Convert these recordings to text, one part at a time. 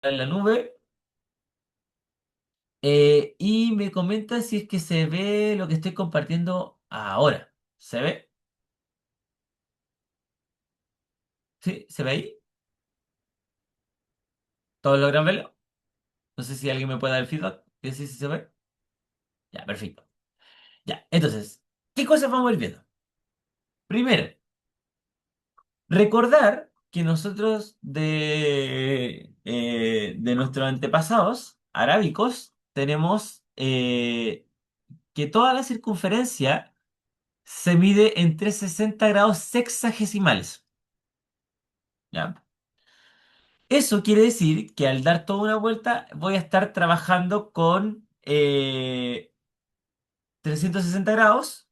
en la nube y me comenta si es que se ve lo que estoy compartiendo ahora. ¿Se ve? ¿Sí? ¿Se ve ahí? ¿Todos logran verlo? No sé si alguien me puede dar el feedback. ¿Que sí, sí se ve? Ya, perfecto. Ya, entonces, ¿qué cosas vamos a ir viendo? Primero, recordar que nosotros de nuestros antepasados arábicos tenemos que toda la circunferencia se mide en 360 grados sexagesimales. ¿Ya? Eso quiere decir que al dar toda una vuelta voy a estar trabajando con 360 grados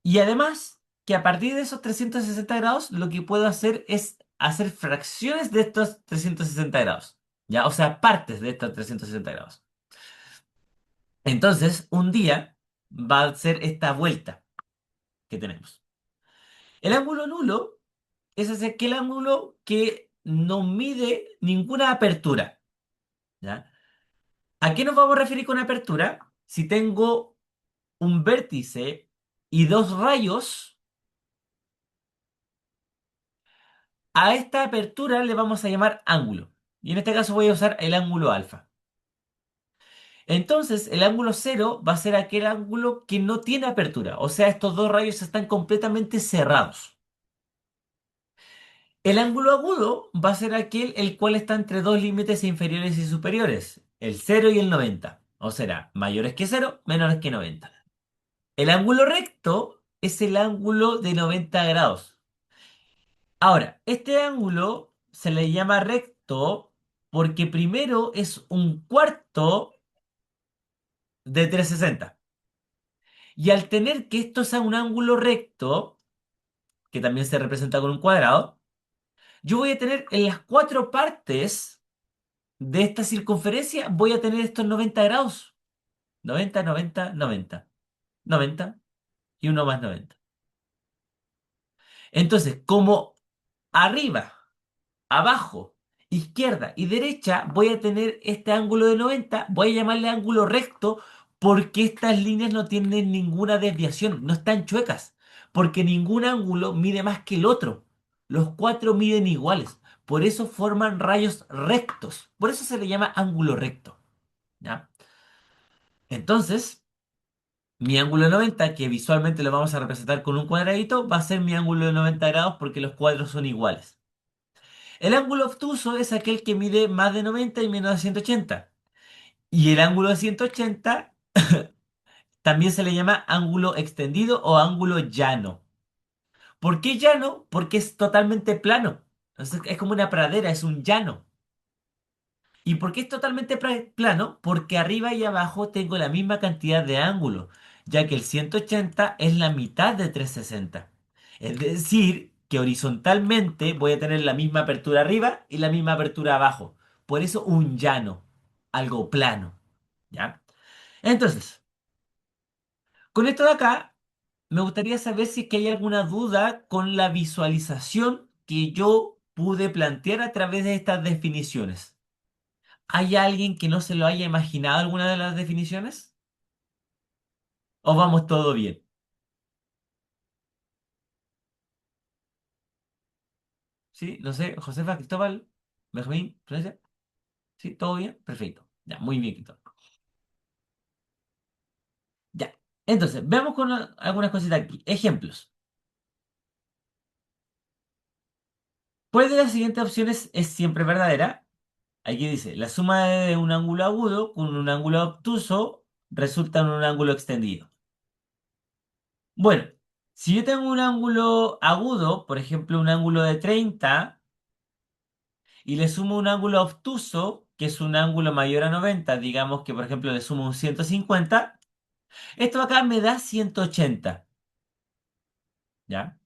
y además que a partir de esos 360 grados lo que puedo hacer es hacer fracciones de estos 360 grados. ¿Ya? O sea, partes de estos 360 grados. Entonces, un día va a ser esta vuelta que tenemos. El ángulo nulo es aquel ángulo que no mide ninguna apertura. ¿Ya? ¿A qué nos vamos a referir con apertura? Si tengo un vértice y dos rayos, a esta apertura le vamos a llamar ángulo. Y en este caso voy a usar el ángulo alfa. Entonces, el ángulo cero va a ser aquel ángulo que no tiene apertura. O sea, estos dos rayos están completamente cerrados. El ángulo agudo va a ser aquel el cual está entre dos límites inferiores y superiores, el cero y el 90. O será mayores que cero, menores que 90. El ángulo recto es el ángulo de 90 grados. Ahora, este ángulo se le llama recto porque primero es un cuarto de 360. Y al tener que esto sea un ángulo recto, que también se representa con un cuadrado, yo voy a tener en las cuatro partes de esta circunferencia, voy a tener estos 90 grados. 90, 90, 90. 90 y uno más 90. Entonces, como arriba, abajo, izquierda y derecha voy a tener este ángulo de 90, voy a llamarle ángulo recto porque estas líneas no tienen ninguna desviación, no están chuecas, porque ningún ángulo mide más que el otro. Los cuatro miden iguales, por eso forman rayos rectos, por eso se le llama ángulo recto. ¿Ya? Entonces, mi ángulo de 90, que visualmente lo vamos a representar con un cuadradito, va a ser mi ángulo de 90 grados porque los cuadros son iguales. El ángulo obtuso es aquel que mide más de 90 y menos de 180. Y el ángulo de 180 también se le llama ángulo extendido o ángulo llano. ¿Por qué llano? Porque es totalmente plano. Entonces es como una pradera, es un llano. ¿Y por qué es totalmente plano? Porque arriba y abajo tengo la misma cantidad de ángulos, ya que el 180 es la mitad de 360. Es decir, que horizontalmente voy a tener la misma apertura arriba y la misma apertura abajo. Por eso un llano, algo plano. ¿Ya? Entonces, con esto de acá, me gustaría saber si es que hay alguna duda con la visualización que yo pude plantear a través de estas definiciones. ¿Hay alguien que no se lo haya imaginado alguna de las definiciones? ¿O vamos todo bien? ¿Sí? No sé, Josefa, Cristóbal, Benjamín, Florencia. ¿Sí? ¿Todo bien? Perfecto. Ya, muy bien, Cristóbal. Ya. Entonces, veamos con algunas cositas aquí. Ejemplos. ¿Cuál de las siguientes opciones es siempre verdadera? Aquí dice, la suma de un ángulo agudo con un ángulo obtuso resulta en un ángulo extendido. Bueno, si yo tengo un ángulo agudo, por ejemplo, un ángulo de 30, y le sumo un ángulo obtuso, que es un ángulo mayor a 90, digamos que por ejemplo le sumo un 150, esto acá me da 180, ¿ya?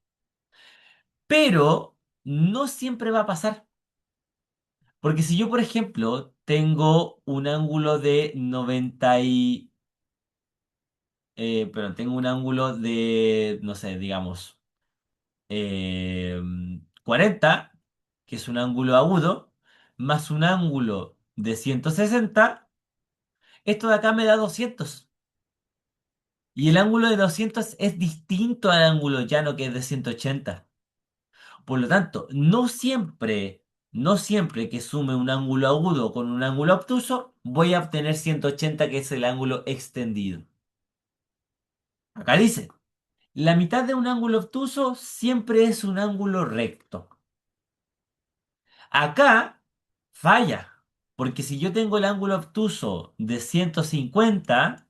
Pero no siempre va a pasar, porque si yo por ejemplo tengo un ángulo de 90 y... pero tengo un ángulo de, no sé, digamos, eh, 40, que es un ángulo agudo, más un ángulo de 160, esto de acá me da 200. Y el ángulo de 200 es distinto al ángulo llano que es de 180. Por lo tanto, no siempre que sume un ángulo agudo con un ángulo obtuso, voy a obtener 180, que es el ángulo extendido. Acá dice, la mitad de un ángulo obtuso siempre es un ángulo recto. Acá falla, porque si yo tengo el ángulo obtuso de 150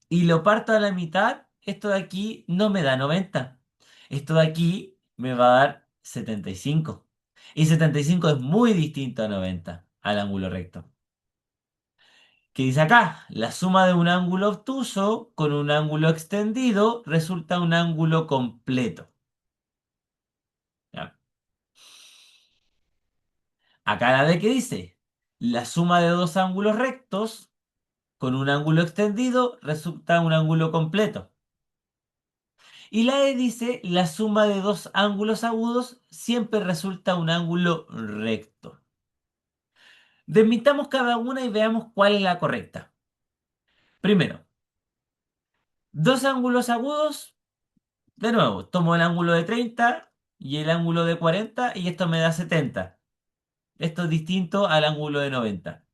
y lo parto a la mitad, esto de aquí no me da 90. Esto de aquí me va a dar 75. Y 75 es muy distinto a 90, al ángulo recto. ¿Qué dice acá? La suma de un ángulo obtuso con un ángulo extendido resulta un ángulo completo. ¿Ya? Acá la D que dice, la suma de dos ángulos rectos con un ángulo extendido resulta un ángulo completo. Y la E dice, la suma de dos ángulos agudos siempre resulta un ángulo recto. Desmintamos cada una y veamos cuál es la correcta. Primero, dos ángulos agudos, de nuevo, tomo el ángulo de 30 y el ángulo de 40 y esto me da 70. Esto es distinto al ángulo de 90.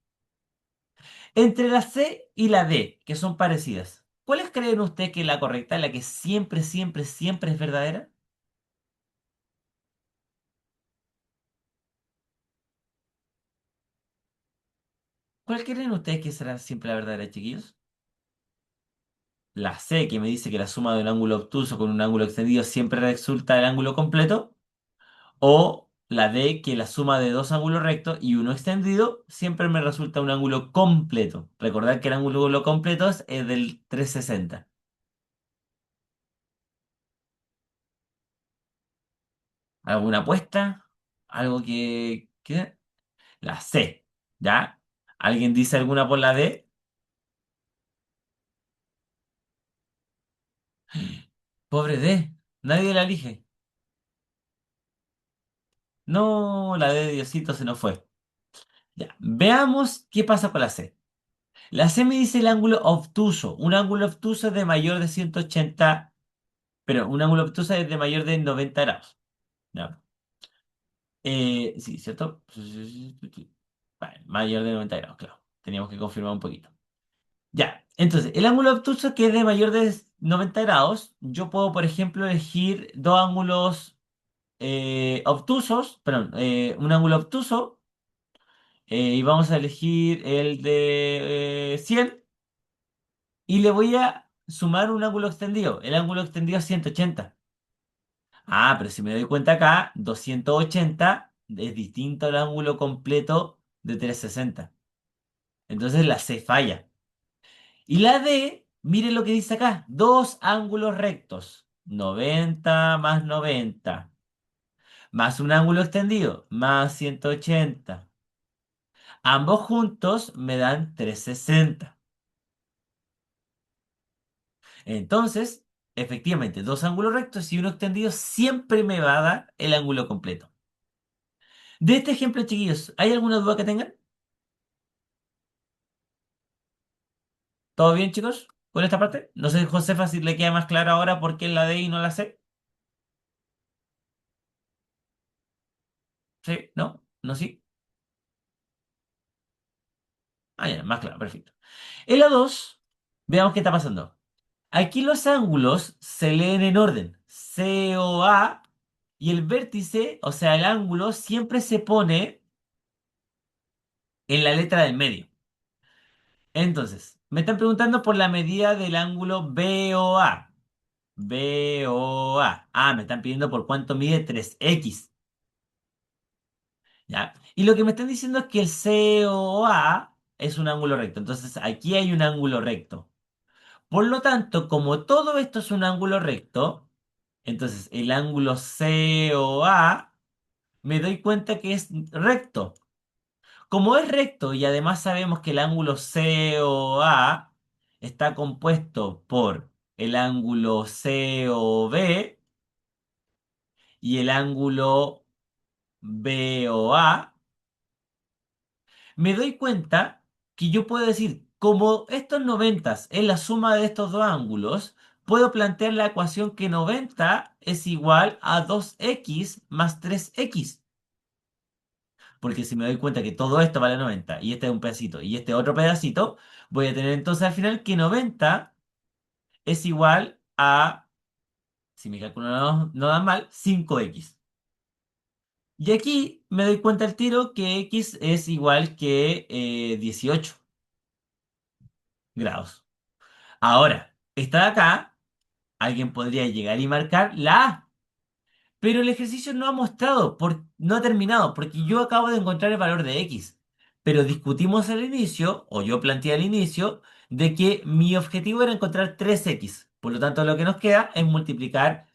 Entre la C y la D, que son parecidas, ¿cuáles creen ustedes que es la correcta, la que siempre, siempre, siempre es verdadera? ¿Cuál creen ustedes que será siempre la verdadera, chiquillos? La C, que me dice que la suma de un ángulo obtuso con un ángulo extendido siempre resulta el ángulo completo. O la D, que la suma de dos ángulos rectos y uno extendido siempre me resulta un ángulo completo. Recordad que el ángulo completo es del 360. ¿Alguna apuesta? ¿Algo que... La C, ¿ya? ¿Alguien dice alguna por la D? Pobre D, nadie la elige. No, la D de Diosito se nos fue. Ya, veamos qué pasa con la C. La C me dice el ángulo obtuso. Un ángulo obtuso es de mayor de 180, pero un ángulo obtuso es de mayor de 90 grados. ¿Ya? Sí, ¿cierto? Vale, mayor de 90 grados, claro. Teníamos que confirmar un poquito. Ya, entonces, el ángulo obtuso que es de mayor de 90 grados, yo puedo, por ejemplo, elegir dos ángulos obtusos, perdón, un ángulo obtuso, y vamos a elegir el de 100 y le voy a sumar un ángulo extendido. El ángulo extendido es 180. Ah, pero si me doy cuenta acá, 280 es distinto al ángulo completo de 360. Entonces la C falla. Y la D, mire lo que dice acá, dos ángulos rectos. 90 más 90. Más un ángulo extendido, más 180. Ambos juntos me dan 360. Entonces, efectivamente, dos ángulos rectos y uno extendido siempre me va a dar el ángulo completo. De este ejemplo, chiquillos, ¿hay alguna duda que tengan? ¿Todo bien, chicos? Con esta parte. No sé, Josefa, si le queda más claro ahora por qué la D y no la C. ¿Sí? ¿No? ¿No sí? Ah, ya, más claro, perfecto. En la 2, veamos qué está pasando. Aquí los ángulos se leen en orden. COA y el vértice, o sea, el ángulo, siempre se pone en la letra del medio. Entonces, me están preguntando por la medida del ángulo BOA. BOA. Ah, me están pidiendo por cuánto mide 3x. ¿Ya? Y lo que me están diciendo es que el COA es un ángulo recto. Entonces, aquí hay un ángulo recto. Por lo tanto, como todo esto es un ángulo recto, entonces el ángulo COA me doy cuenta que es recto. Como es recto y además sabemos que el ángulo COA está compuesto por el ángulo COB y el ángulo BOA, me doy cuenta que yo puedo decir, como estos 90 es la suma de estos dos ángulos, puedo plantear la ecuación que 90 es igual a 2x más 3x. Porque si me doy cuenta que todo esto vale 90 y este es un pedacito y este otro pedacito, voy a tener entonces al final que 90 es igual a, si mi cálculo no da mal, 5x. Y aquí me doy cuenta al tiro que x es igual que 18 grados. Ahora, esta de acá, alguien podría llegar y marcar la A. Pero el ejercicio no ha mostrado, no ha terminado, porque yo acabo de encontrar el valor de x. Pero discutimos al inicio, o yo planteé al inicio, de que mi objetivo era encontrar 3x. Por lo tanto, lo que nos queda es multiplicar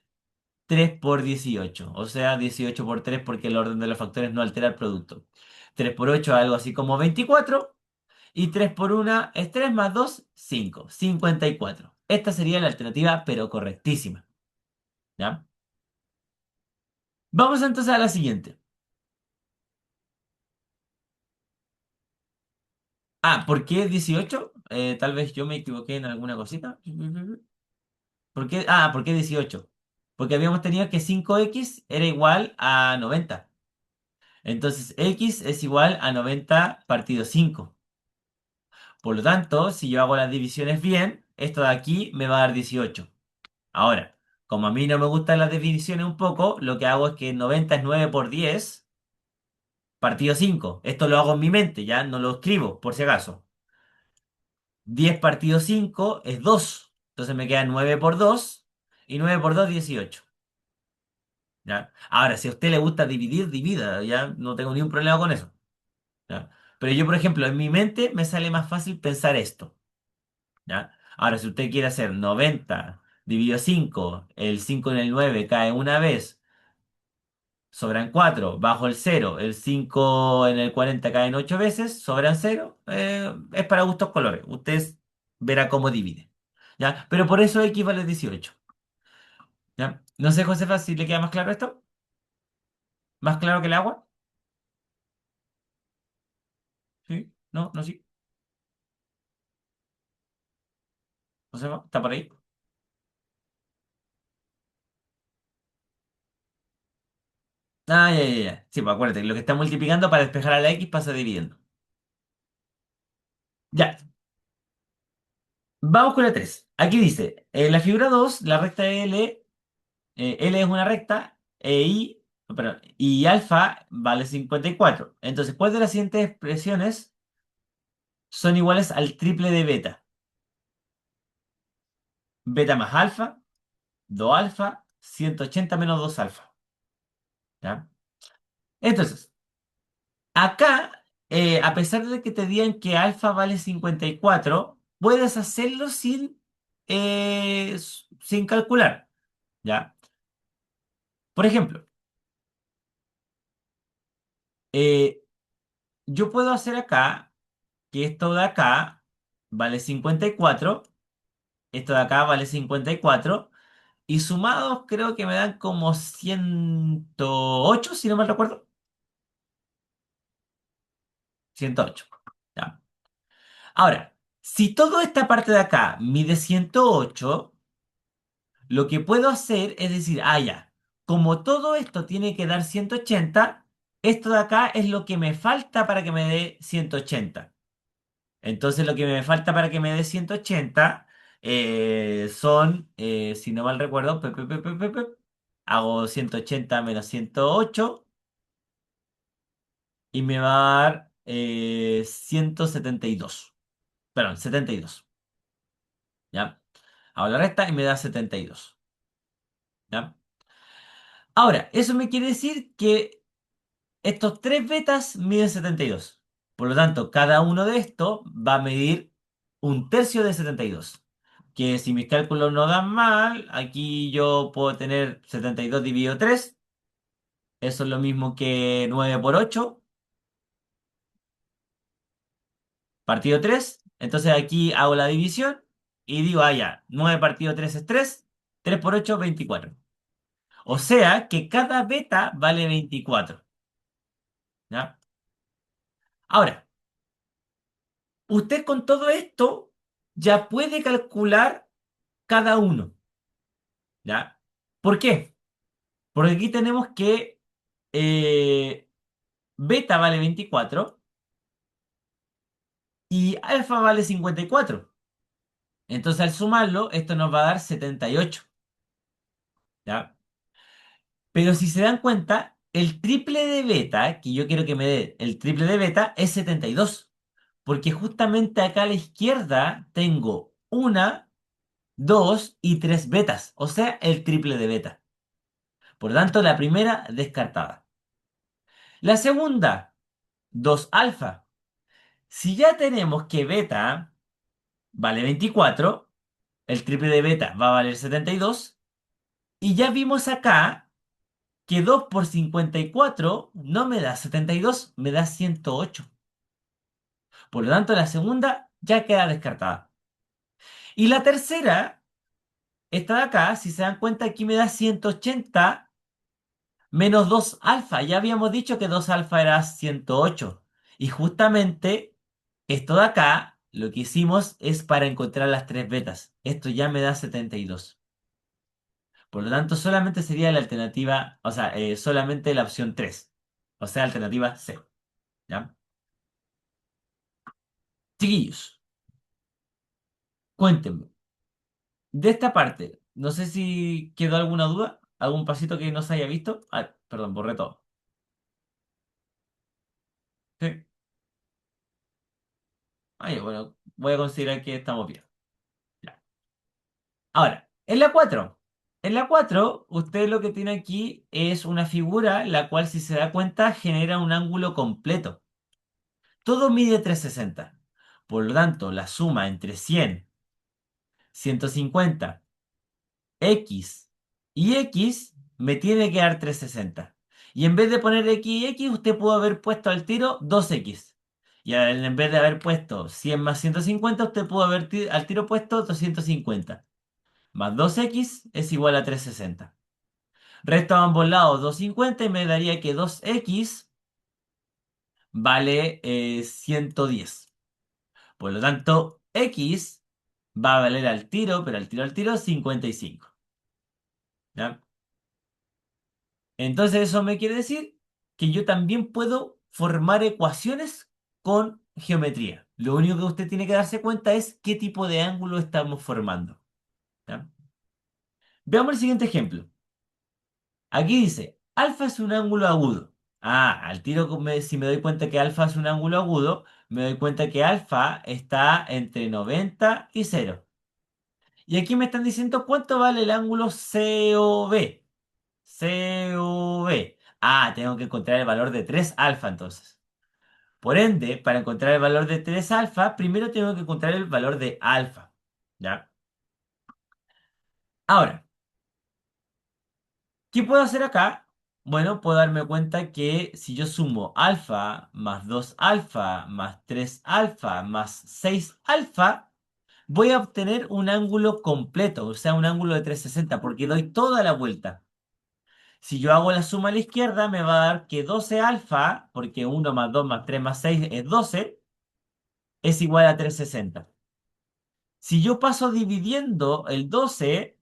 3 por 18. O sea, 18 por 3 porque el orden de los factores no altera el producto. 3 por 8 algo así como 24. Y 3 por 1 es 3 más 2, 5. 54. Esta sería la alternativa, pero correctísima. ¿Ya? Vamos entonces a la siguiente. Ah, ¿por qué 18? Tal vez yo me equivoqué en alguna cosita. ¿Por qué? Ah, ¿por qué 18? Porque habíamos tenido que 5x era igual a 90. Entonces x es igual a 90 partido 5. Por lo tanto, si yo hago las divisiones bien, esto de aquí me va a dar 18. Ahora, como a mí no me gustan las divisiones un poco, lo que hago es que 90 es 9 por 10 partido 5. Esto lo hago en mi mente, ya no lo escribo, por si acaso. 10 partido 5 es 2. Entonces me queda 9 por 2 y 9 por 2 18. ¿Ya? Ahora, si a usted le gusta dividir, divida, ya no tengo ningún problema con eso. ¿Ya? Pero yo, por ejemplo, en mi mente me sale más fácil pensar esto. ¿Ya? Ahora, si usted quiere hacer 90 dividido 5, el 5 en el 9 cae una vez, sobran 4 bajo el cero, el 5 en el 40 caen 8 veces, sobran cero, es para gustos colores. Usted verá cómo divide. ¿Ya? Pero por eso X vale 18. ¿Ya? No sé, Josefa, si le queda más claro esto. ¿Más claro que el agua? ¿Sí? ¿No? ¿No sí? ¿Josefa? ¿Está por ahí? Ah, ya, ya, ya. Sí, pues acuérdate, lo que está multiplicando para despejar a la X pasa dividiendo. Ya, vamos con la 3. Aquí dice, en la figura 2 la recta L, L es una recta, perdón, y alfa vale 54. Entonces, ¿cuál de las siguientes expresiones son iguales al triple de beta? Beta más alfa, 2 alfa, 180 menos 2 alfa. ¿Ya? Entonces, acá, a pesar de que te digan que alfa vale 54, puedes hacerlo sin calcular. ¿Ya? Por ejemplo, eh, yo puedo hacer acá que esto de acá vale 54, esto de acá vale 54, y sumados creo que me dan como 108 si no mal recuerdo. 108. ¿Ya? Ahora, si toda esta parte de acá mide 108, lo que puedo hacer es decir, ah, ya, como todo esto tiene que dar 180, esto de acá es lo que me falta para que me dé 180. Entonces lo que me falta para que me dé 180 son, si no mal recuerdo, hago 180 menos 108 y me va a dar 172. Perdón, 72. ¿Ya? Hago la resta y me da 72. ¿Ya? Ahora, eso me quiere decir que estos tres betas miden 72. Por lo tanto, cada uno de estos va a medir un tercio de 72. Que si mis cálculos no dan mal, aquí yo puedo tener 72 dividido 3. Eso es lo mismo que 9 por 8 partido 3. Entonces aquí hago la división y digo, ah, ya, 9 partido 3 es 3. 3 por 8, 24. O sea que cada beta vale 24. ¿Ya? Ahora. Usted con todo esto ya puede calcular cada uno, ¿ya? ¿Por qué? Porque aquí tenemos que beta vale 24 y alfa vale 54. Entonces al sumarlo, esto nos va a dar 78, ¿ya? Pero si se dan cuenta, el triple de beta, que yo quiero que me dé el triple de beta, es 72. Porque justamente acá a la izquierda tengo una, dos y tres betas. O sea, el triple de beta. Por lo tanto, la primera descartada. La segunda, 2 alfa. Si ya tenemos que beta vale 24, el triple de beta va a valer 72. Y ya vimos acá que 2 por 54 no me da 72, me da 108. Por lo tanto, la segunda ya queda descartada. Y la tercera, esta de acá, si se dan cuenta, aquí me da 180 menos 2 alfa. Ya habíamos dicho que 2 alfa era 108. Y justamente esto de acá, lo que hicimos es para encontrar las tres betas. Esto ya me da 72. Por lo tanto, solamente sería la alternativa, o sea, solamente la opción 3. O sea, alternativa C. ¿Ya? Chiquillos, cuéntenme. De esta parte, no sé si quedó alguna duda, algún pasito que no se haya visto. Ah, perdón, borré todo. Sí. Ah, ya, bueno, voy a considerar que estamos bien. Ya. Ahora, en la 4. En la 4, usted lo que tiene aquí es una figura la cual, si se da cuenta, genera un ángulo completo. Todo mide 360. Por lo tanto, la suma entre 100, 150 X y X me tiene que dar 360. Y en vez de poner X y X, usted pudo haber puesto al tiro 2X. Y en vez de haber puesto 100 más 150, usted pudo haber al tiro puesto 250. Más 2X es igual a 360. Resto a ambos lados 250 y me daría que 2X vale 110. Por lo tanto, X va a valer al tiro, pero al tiro 55. ¿Ya? Entonces eso me quiere decir que yo también puedo formar ecuaciones con geometría. Lo único que usted tiene que darse cuenta es qué tipo de ángulo estamos formando. ¿Ya? Veamos el siguiente ejemplo. Aquí dice, alfa es un ángulo agudo. Ah, al tiro, si me doy cuenta que alfa es un ángulo agudo, me doy cuenta que alfa está entre 90 y 0. Y aquí me están diciendo cuánto vale el ángulo COB. COB. Ah, tengo que encontrar el valor de 3 alfa entonces. Por ende, para encontrar el valor de 3 alfa, primero tengo que encontrar el valor de alfa. ¿Ya? Ahora, ¿qué puedo hacer acá? Bueno, puedo darme cuenta que si yo sumo alfa más 2 alfa más 3 alfa más 6 alfa, voy a obtener un ángulo completo, o sea, un ángulo de 360, porque doy toda la vuelta. Si yo hago la suma a la izquierda, me va a dar que 12 alfa, porque 1 más 2 más 3 más 6 es 12, es igual a 360. Si yo paso dividiendo el 12,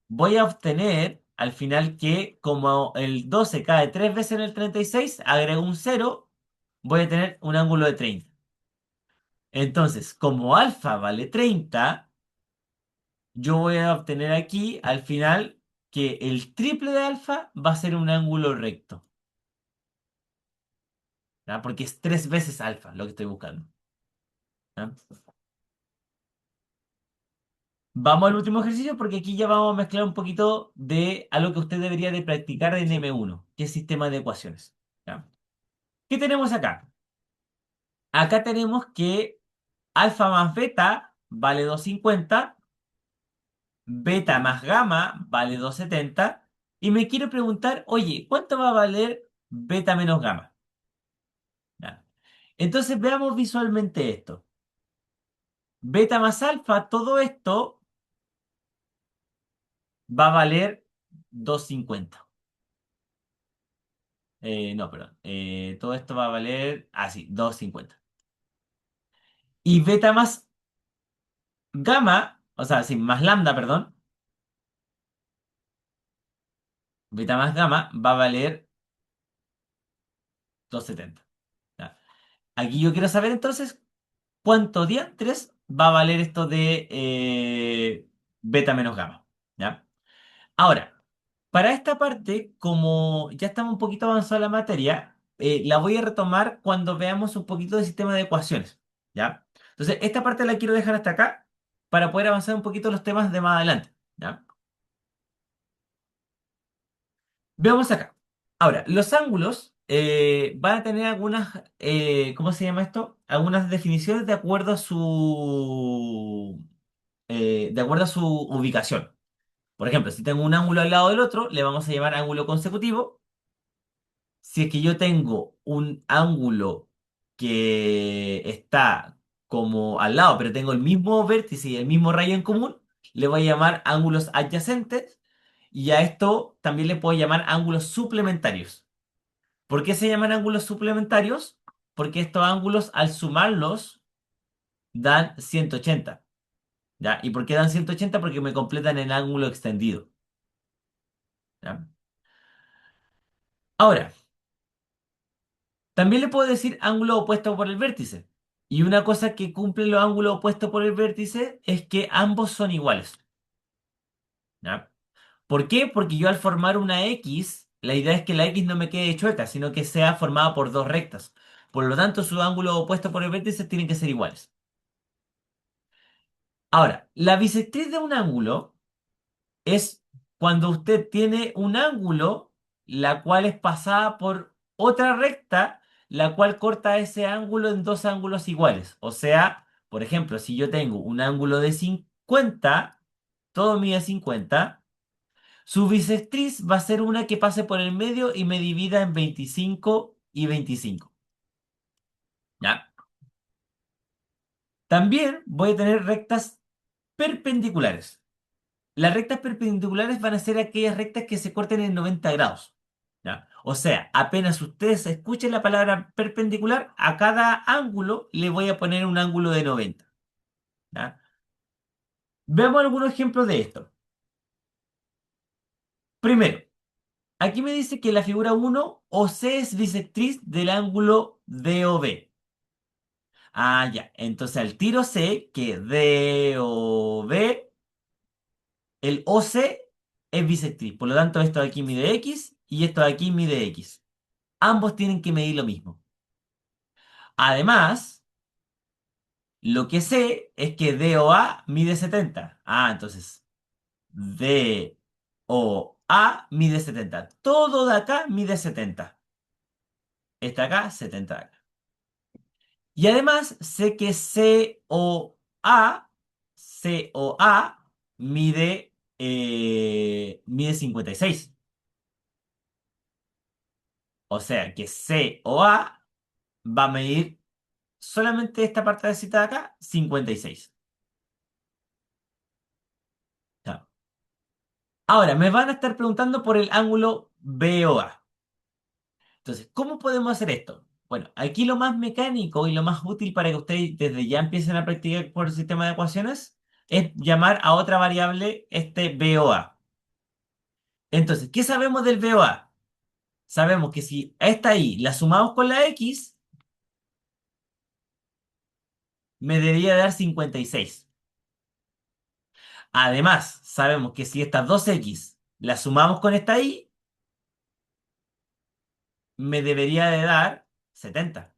voy a obtener al final que como el 12 cae 3 veces en el 36, agrego un cero, voy a tener un ángulo de 30. Entonces, como alfa vale 30, yo voy a obtener aquí al final que el triple de alfa va a ser un ángulo recto. ¿Ya? Porque es 3 veces alfa lo que estoy buscando. ¿Ya? Vamos al último ejercicio porque aquí ya vamos a mezclar un poquito de algo que usted debería de practicar en M1, que es sistema de ecuaciones. ¿Ya? ¿Qué tenemos acá? Acá tenemos que alfa más beta vale 250, beta más gamma vale 270, y me quiero preguntar, oye, ¿cuánto va a valer beta menos gamma? ¿Ya? Entonces veamos visualmente esto. Beta más alfa, todo esto va a valer 250. No, perdón. Todo esto va a valer, sí, 250. Y beta más gamma, o sea, sí, más lambda, perdón, beta más gamma va a valer 270. ¿Ya? Aquí yo quiero saber entonces cuánto diantres va a valer esto de beta menos gamma. ¿Ya? Ahora, para esta parte, como ya estamos un poquito avanzada en la materia, la voy a retomar cuando veamos un poquito del sistema de ecuaciones. ¿Ya? Entonces, esta parte la quiero dejar hasta acá para poder avanzar un poquito los temas de más adelante. ¿Ya? Veamos acá. Ahora, los ángulos van a tener algunas, ¿cómo se llama esto? Algunas definiciones de acuerdo a su ubicación. Por ejemplo, si tengo un ángulo al lado del otro, le vamos a llamar ángulo consecutivo. Si es que yo tengo un ángulo que está como al lado, pero tengo el mismo vértice y el mismo rayo en común, le voy a llamar ángulos adyacentes. Y a esto también le puedo llamar ángulos suplementarios. ¿Por qué se llaman ángulos suplementarios? Porque estos ángulos al sumarlos dan 180. ¿Ya? ¿Y por qué dan 180? Porque me completan el ángulo extendido. ¿Ya? Ahora, también le puedo decir ángulo opuesto por el vértice. Y una cosa que cumplen los ángulos opuestos por el vértice es que ambos son iguales. ¿Ya? ¿Por qué? Porque yo al formar una X, la idea es que la X no me quede chueca, sino que sea formada por dos rectas. Por lo tanto, sus ángulos opuestos por el vértice tienen que ser iguales. Ahora, la bisectriz de un ángulo es cuando usted tiene un ángulo, la cual es pasada por otra recta, la cual corta ese ángulo en dos ángulos iguales. O sea, por ejemplo, si yo tengo un ángulo de 50, todo mide 50, su bisectriz va a ser una que pase por el medio y me divida en 25 y 25. ¿Ya? También voy a tener rectas perpendiculares. Las rectas perpendiculares van a ser aquellas rectas que se corten en 90 grados. ¿Ya? O sea, apenas ustedes escuchen la palabra perpendicular, a cada ángulo le voy a poner un ángulo de 90. ¿Ya? Veamos algunos ejemplos de esto. Primero, aquí me dice que la figura 1 OC es bisectriz del ángulo DOB. Ah, ya. Entonces al tiro sé que DOB, el OC es bisectriz. Por lo tanto, esto de aquí mide X y esto de aquí mide X. Ambos tienen que medir lo mismo. Además, lo que sé es que DOA mide 70. Ah, entonces DOA mide 70. Todo de acá mide 70. Este acá, 70 de acá. Y además sé que COA mide 56. O sea que COA va a medir solamente esta parte de cita de acá, 56. Ya. Ahora, me van a estar preguntando por el ángulo BOA. Entonces, ¿cómo podemos hacer esto? Bueno, aquí lo más mecánico y lo más útil para que ustedes desde ya empiecen a practicar por el sistema de ecuaciones es llamar a otra variable este BOA. Entonces, ¿qué sabemos del BOA? Sabemos que si a esta y la sumamos con la X, me debería dar 56. Además, sabemos que si estas dos X las sumamos con esta Y, me debería de dar 70.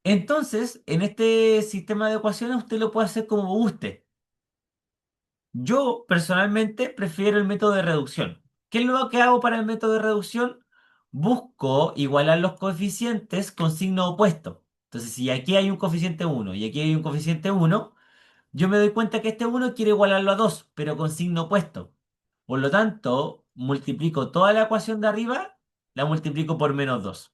Entonces, en este sistema de ecuaciones usted lo puede hacer como guste. Yo personalmente prefiero el método de reducción. ¿Qué es lo que hago para el método de reducción? Busco igualar los coeficientes con signo opuesto. Entonces, si aquí hay un coeficiente 1 y aquí hay un coeficiente 1, yo me doy cuenta que este 1 quiere igualarlo a 2, pero con signo opuesto. Por lo tanto, multiplico toda la ecuación de arriba, la multiplico por -2.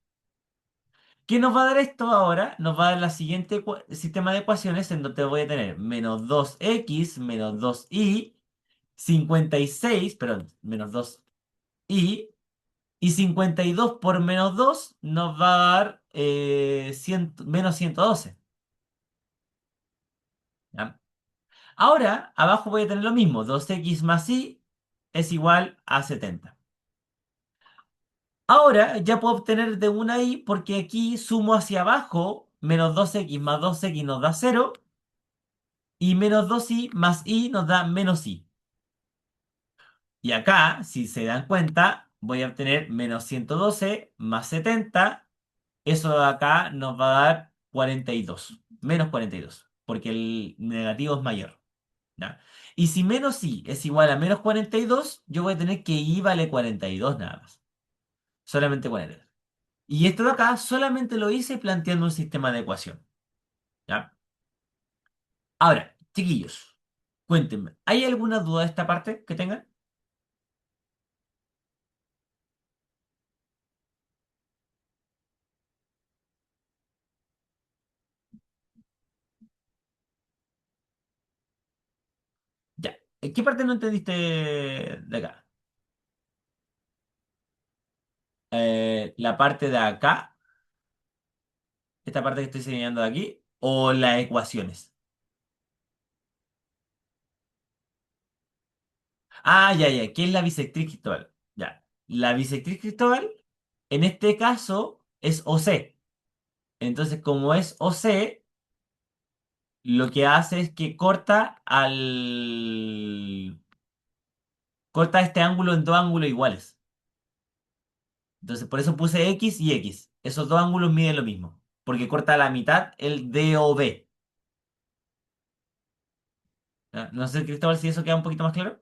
¿Qué nos va a dar esto ahora? Nos va a dar la siguiente sistema de ecuaciones en donde voy a tener -2x menos 2y 56, perdón, -2y Y 52 por menos 2 nos va a dar menos 112. ¿Ya? Ahora, abajo voy a tener lo mismo. 2x más y es igual a 70. Ahora ya puedo obtener de una y porque aquí sumo hacia abajo. Menos 2x más 2x nos da 0. Y menos 2y más y nos da menos y. Y acá, si se dan cuenta, voy a obtener menos 112 más 70. Eso de acá nos va a dar 42. Menos 42. Porque el negativo es mayor. ¿Ya? Y si menos i es igual a menos 42, yo voy a tener que i vale 42 nada más. Solamente 42. Y esto de acá solamente lo hice planteando un sistema de ecuación. ¿Ya? Ahora, chiquillos, cuéntenme, ¿hay alguna duda de esta parte que tengan? Ya. ¿En qué parte no entendiste de acá? ¿La parte de acá? ¿Esta parte que estoy señalando de aquí? ¿O las ecuaciones? Ah, ya, ya. ¿Qué es la bisectriz Cristóbal? Ya. La bisectriz Cristóbal, en este caso, es OC. Entonces, como es OC, lo que hace es que corta este ángulo en dos ángulos iguales. Entonces, por eso puse X y X. Esos dos ángulos miden lo mismo. Porque corta a la mitad el DOB. ¿Ya? No sé, Cristóbal, si eso queda un poquito más claro.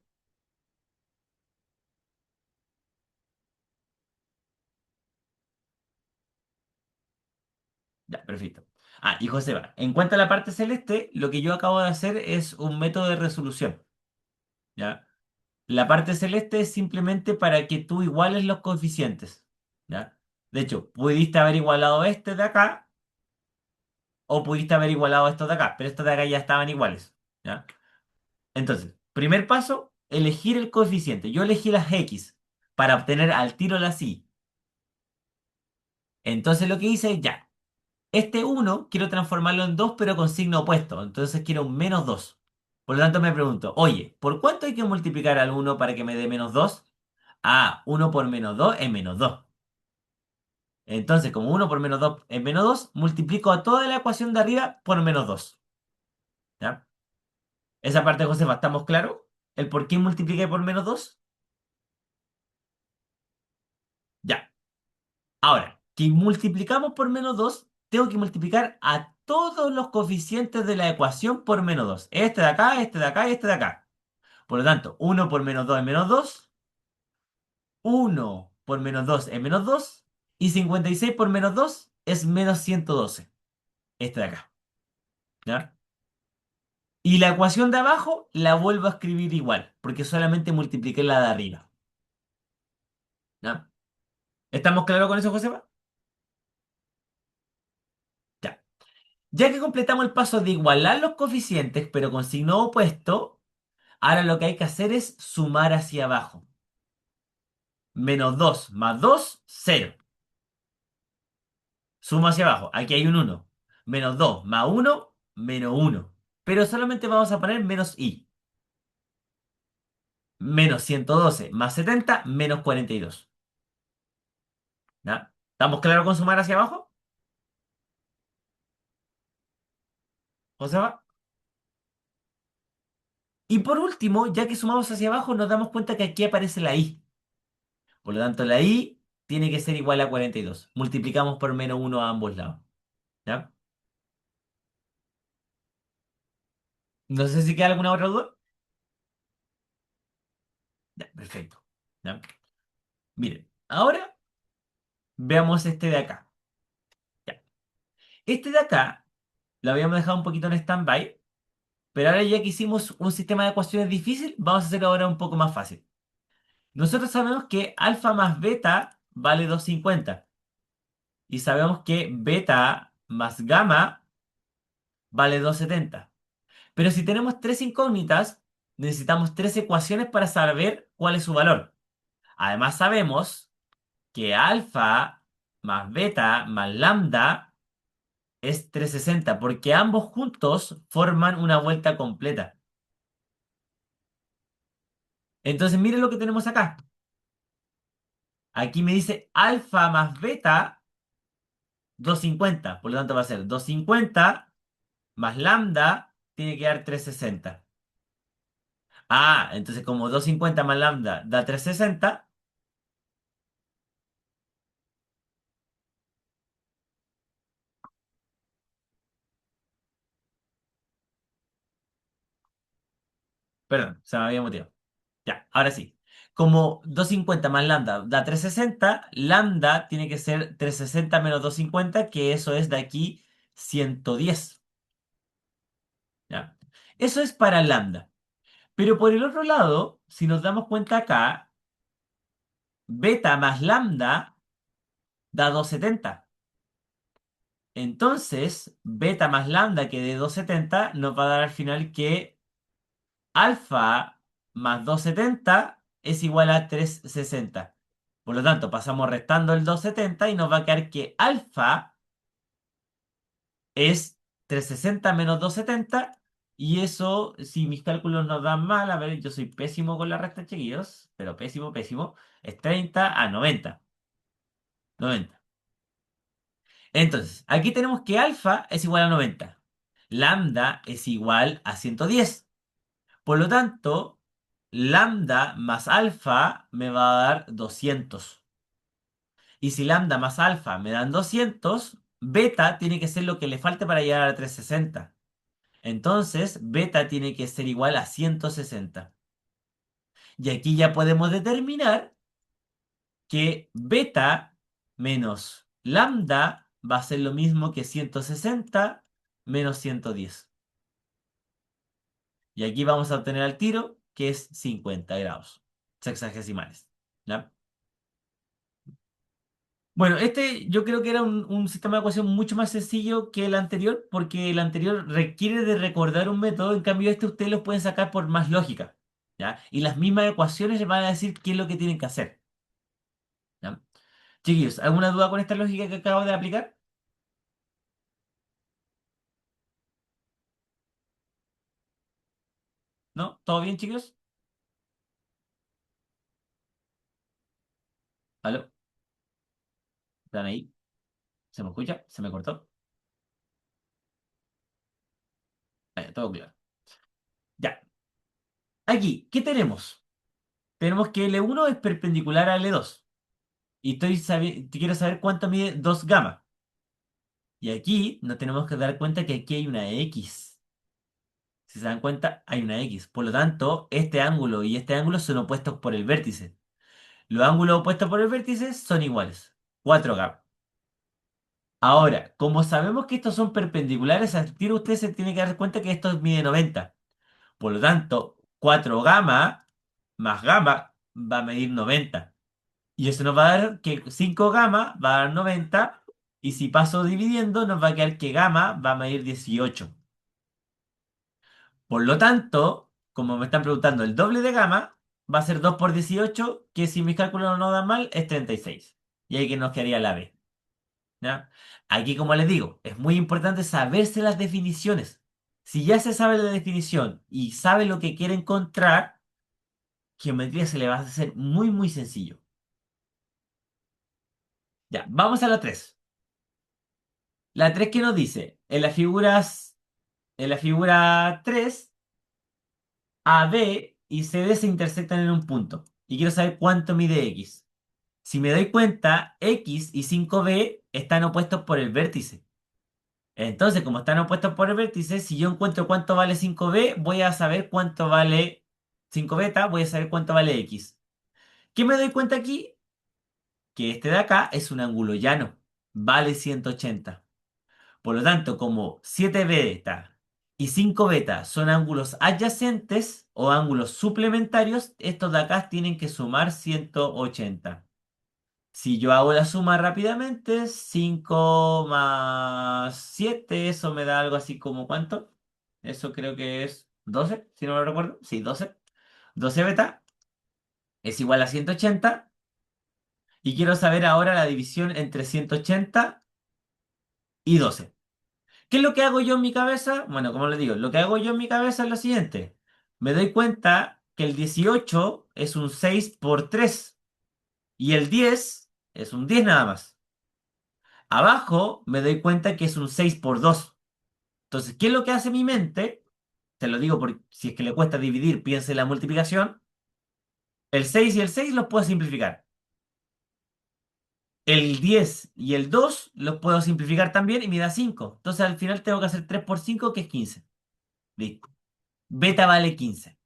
Ya, perfecto. Ah, y Joseba, en cuanto a la parte celeste, lo que yo acabo de hacer es un método de resolución. ¿Ya? La parte celeste es simplemente para que tú iguales los coeficientes. ¿Ya? De hecho, pudiste haber igualado este de acá o pudiste haber igualado estos de acá, pero estos de acá ya estaban iguales. ¿Ya? Entonces, primer paso, elegir el coeficiente. Yo elegí las X para obtener al tiro las Y. Entonces lo que hice es ya. Este uno quiero transformarlo en 2 pero con signo opuesto. Entonces quiero un menos 2. Por lo tanto me pregunto, oye, ¿por cuánto hay que multiplicar al uno para que me dé menos 2? Ah, uno por menos 2 es menos 2. Entonces, como uno por menos 2 es menos 2, multiplico a toda la ecuación de arriba por menos 2. ¿Ya? Esa parte, Josefa, ¿estamos claros? ¿El por qué multipliqué por menos 2? Ya. Ahora, que multiplicamos por menos 2, tengo que multiplicar a todos los coeficientes de la ecuación por menos 2. Este de acá, este de acá y este de acá. Por lo tanto, uno por menos 2 es menos 2, uno por menos 2 es menos 2 y 56 por menos 2 es menos 112. Este de acá. ¿Ya? Y la ecuación de abajo la vuelvo a escribir igual, porque solamente multipliqué la de arriba. ¿Ya? ¿Estamos claros con eso, Josefa? Ya. Ya que completamos el paso de igualar los coeficientes, pero con signo opuesto, ahora lo que hay que hacer es sumar hacia abajo. Menos 2 más 2, 0. Sumo hacia abajo. Aquí hay un uno. Menos 2 más uno, menos uno. Pero solamente vamos a poner menos i. Menos 112 más 70 menos 42. ¿Ya? ¿Estamos claros con sumar hacia abajo, Joseba? Y por último, ya que sumamos hacia abajo, nos damos cuenta que aquí aparece la i. Por lo tanto, la i tiene que ser igual a 42. Multiplicamos por menos uno a ambos lados. ¿Ya? No sé si queda alguna otra duda. Ya, perfecto. ¿Ya? Miren, ahora veamos este de acá. Ya. Este de acá lo habíamos dejado un poquito en stand-by, pero ahora ya que hicimos un sistema de ecuaciones difícil, vamos a hacerlo ahora un poco más fácil. Nosotros sabemos que alfa más beta vale 250 y sabemos que beta más gamma vale 270. Pero si tenemos tres incógnitas, necesitamos tres ecuaciones para saber cuál es su valor. Además sabemos que alfa más beta más lambda es 360, porque ambos juntos forman una vuelta completa. Entonces, miren lo que tenemos acá. Aquí me dice alfa más beta 250. Por lo tanto, va a ser 250 más lambda tiene que dar 360. Ah, entonces como 250 más lambda da 360. Perdón, se me había motivado. Ya, ahora sí. Como 250 más lambda da 360, lambda tiene que ser 360 menos 250, que eso es de aquí 110. ¿Ya? Eso es para lambda. Pero por el otro lado, si nos damos cuenta acá, beta más lambda da 270. Entonces, beta más lambda que de 270 nos va a dar al final que alfa más 270 es igual a 360. Por lo tanto, pasamos restando el 270 y nos va a quedar que alfa es 360 menos 270. Y eso, si mis cálculos nos dan mal, a ver, yo soy pésimo con la recta, chiquillos, pero pésimo, pésimo, es 30 a 90. 90. Entonces, aquí tenemos que alfa es igual a 90. Lambda es igual a 110. Por lo tanto, lambda más alfa me va a dar 200. Y si lambda más alfa me dan 200, beta tiene que ser lo que le falte para llegar a 360. Entonces, beta tiene que ser igual a 160. Y aquí ya podemos determinar que beta menos lambda va a ser lo mismo que 160 menos 110. Y aquí vamos a obtener al tiro que es 50 grados sexagesimales. ¿Ya? Bueno, este yo creo que era un sistema de ecuación mucho más sencillo que el anterior, porque el anterior requiere de recordar un método, en cambio este ustedes lo pueden sacar por más lógica, ¿ya? Y las mismas ecuaciones les van a decir qué es lo que tienen que hacer, ¿ya? Chiquillos, ¿alguna duda con esta lógica que acabo de aplicar? ¿No? ¿Todo bien, chicos? ¿Aló? ¿Están ahí? ¿Se me escucha? ¿Se me cortó? Todo claro. Ya. Aquí, ¿qué tenemos? Tenemos que L1 es perpendicular a L2. Y quiero saber cuánto mide 2 gamma. Y aquí nos tenemos que dar cuenta que aquí hay una X. Si se dan cuenta, hay una X. Por lo tanto, este ángulo y este ángulo son opuestos por el vértice. Los ángulos opuestos por el vértice son iguales. 4 gamma. Ahora, como sabemos que estos son perpendiculares, al tiro usted se tiene que dar cuenta que esto mide 90. Por lo tanto, 4 gamma más gamma va a medir 90. Y eso nos va a dar que 5 gamma va a dar 90. Y si paso dividiendo, nos va a quedar que gamma va a medir 18. Por lo tanto, como me están preguntando el doble de gamma, va a ser 2 por 18, que si mis cálculos no dan mal, es 36. Y ahí que nos quedaría la B. ¿Ya? Aquí, como les digo, es muy importante saberse las definiciones. Si ya se sabe la definición y sabe lo que quiere encontrar, geometría se le va a hacer muy, muy sencillo. Ya, vamos a la 3. La 3 que nos dice, en la figura 3, AB y CD se intersectan en un punto. Y quiero saber cuánto mide X. Si me doy cuenta, X y 5B están opuestos por el vértice. Entonces, como están opuestos por el vértice, si yo encuentro cuánto vale 5B, voy a saber cuánto vale 5 beta, voy a saber cuánto vale X. ¿Qué me doy cuenta aquí? Que este de acá es un ángulo llano. Vale 180. Por lo tanto, como 7 beta y 5 beta son ángulos adyacentes o ángulos suplementarios, estos de acá tienen que sumar 180. Si yo hago la suma rápidamente, 5 más 7, eso me da algo así como ¿cuánto? Eso creo que es 12, si no lo recuerdo. Sí, 12. 12 beta es igual a 180. Y quiero saber ahora la división entre 180 y 12. ¿Qué es lo que hago yo en mi cabeza? Bueno, como les digo, lo que hago yo en mi cabeza es lo siguiente. Me doy cuenta que el 18 es un 6 por 3 y el 10 es un 10 nada más. Abajo me doy cuenta que es un 6 por 2. Entonces, ¿qué es lo que hace mi mente? Te lo digo porque si es que le cuesta dividir, piense en la multiplicación. El 6 y el 6 los puedo simplificar. El 10 y el 2 los puedo simplificar también y me da 5. Entonces al final tengo que hacer 3 por 5 que es 15. Listo. Beta vale 15.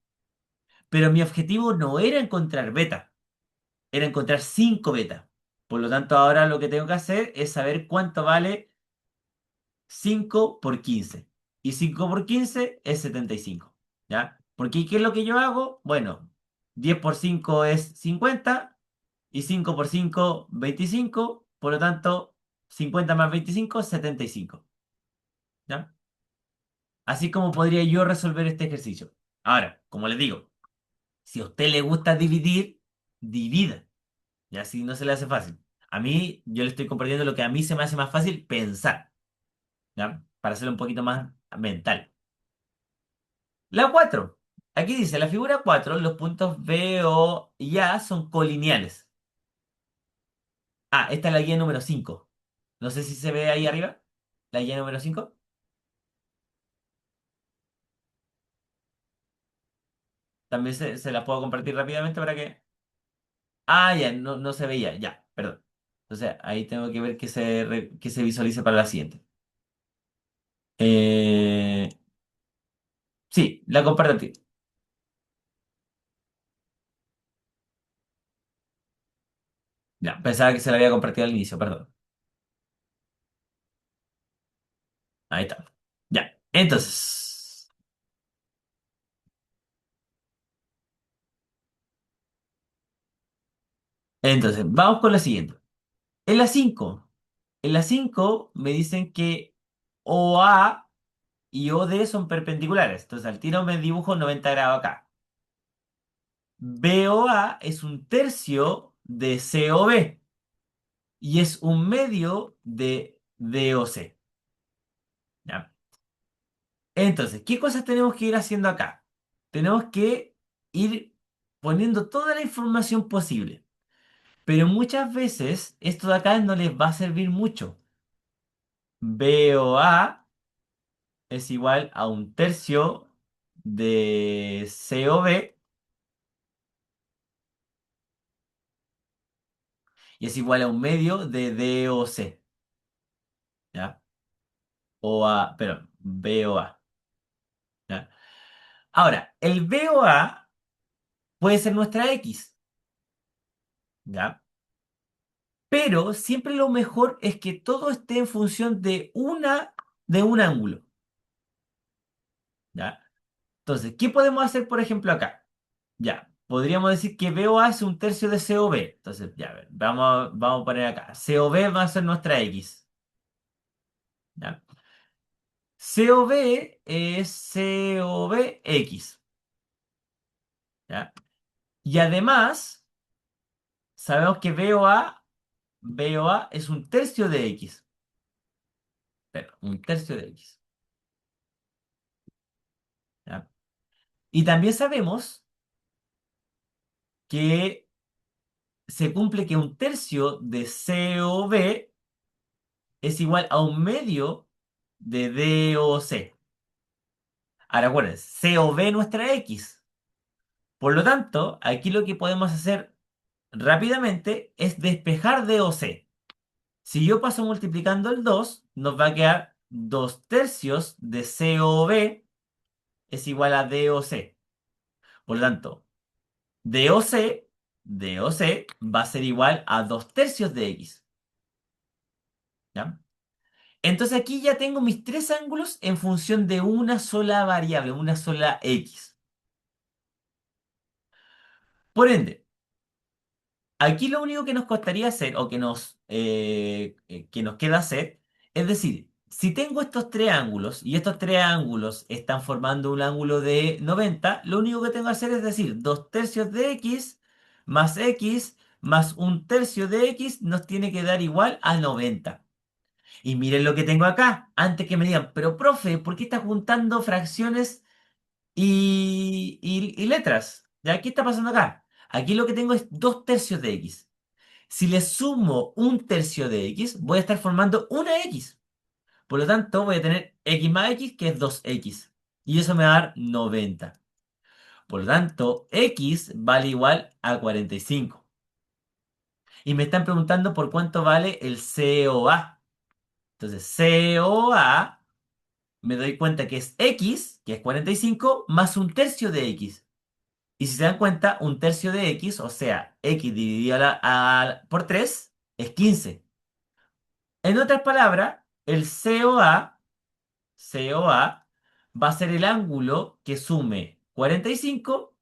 Pero mi objetivo no era encontrar beta, era encontrar 5 beta. Por lo tanto, ahora lo que tengo que hacer es saber cuánto vale 5 por 15. Y 5 por 15 es 75. ¿Ya? Porque ¿qué es lo que yo hago? Bueno, 10 por 5 es 50 y 5 por 5, 25. Por lo tanto, 50 más 25 es 75. ¿Ya? Así como podría yo resolver este ejercicio. Ahora, como les digo, si a usted le gusta dividir, divida. Y así no se le hace fácil. A mí, yo le estoy compartiendo lo que a mí se me hace más fácil pensar. ¿Ya? Para hacerlo un poquito más mental. La 4. Aquí dice, la figura 4, los puntos B, O y A son colineales. Ah, esta es la guía número 5. No sé si se ve ahí arriba. La guía número 5. También se la puedo compartir rápidamente para que... Ah, ya, no, no se veía. Ya, perdón. Entonces, ahí tengo que ver que se visualice para la siguiente. Eh, sí, la comparto a ti. Ya, pensaba que se la había compartido al inicio, perdón. Ahí está. Ya, entonces, vamos con la siguiente. En la 5, en la 5 me dicen que OA y OD son perpendiculares. Entonces, al tiro me dibujo 90 grados acá. BOA es un tercio de COB y es un medio de DOC. ¿Ya? Entonces, ¿qué cosas tenemos que ir haciendo acá? Tenemos que ir poniendo toda la información posible. Pero muchas veces esto de acá no les va a servir mucho. BOA es igual a un tercio de COB y es igual a un medio de DOC. ¿Ya? Perdón, BOA. ¿Ya? Ahora, el BOA puede ser nuestra X. ¿Ya? Pero siempre lo mejor es que todo esté en función de un ángulo. ¿Ya? Entonces, ¿qué podemos hacer, por ejemplo, acá? Ya, podríamos decir que BOA es un tercio de COB. Entonces, ya, a ver, vamos a poner acá. COB va a ser nuestra X. ¿Ya? COB es COBX. ¿Ya? Y además, sabemos que BOA es un tercio de X. Pero, un tercio de X. ¿Ya? Y también sabemos que se cumple que un tercio de COB es igual a un medio de DOC. Ahora acuérdense, COB nuestra X. Por lo tanto, aquí lo que podemos hacer rápidamente es despejar DOC. Si yo paso multiplicando el 2, nos va a quedar 2 tercios de COB es igual a DOC. Por lo tanto, DOC va a ser igual a 2 tercios de X. ¿Ya? Entonces aquí ya tengo mis tres ángulos en función de una sola variable, una sola X. Por ende, aquí lo único que nos costaría hacer o que nos queda hacer es decir, si tengo estos tres ángulos y estos tres ángulos están formando un ángulo de 90, lo único que tengo que hacer es decir 2 tercios de X más X más un tercio de x nos tiene que dar igual a 90. Y miren lo que tengo acá, antes que me digan, pero profe, ¿por qué estás juntando fracciones y letras? ¿Ya? ¿Qué está pasando acá? Aquí lo que tengo es 2 tercios de x. Si le sumo un tercio de x, voy a estar formando una x. Por lo tanto, voy a tener x más x, que es 2x. Y eso me va a dar 90. Por lo tanto, x vale igual a 45. Y me están preguntando por cuánto vale el COA. Entonces, COA, me doy cuenta que es x, que es 45, más un tercio de x. Y si se dan cuenta, un tercio de x, o sea, x dividido por 3, es 15. En otras palabras, el COA va a ser el ángulo que sume 45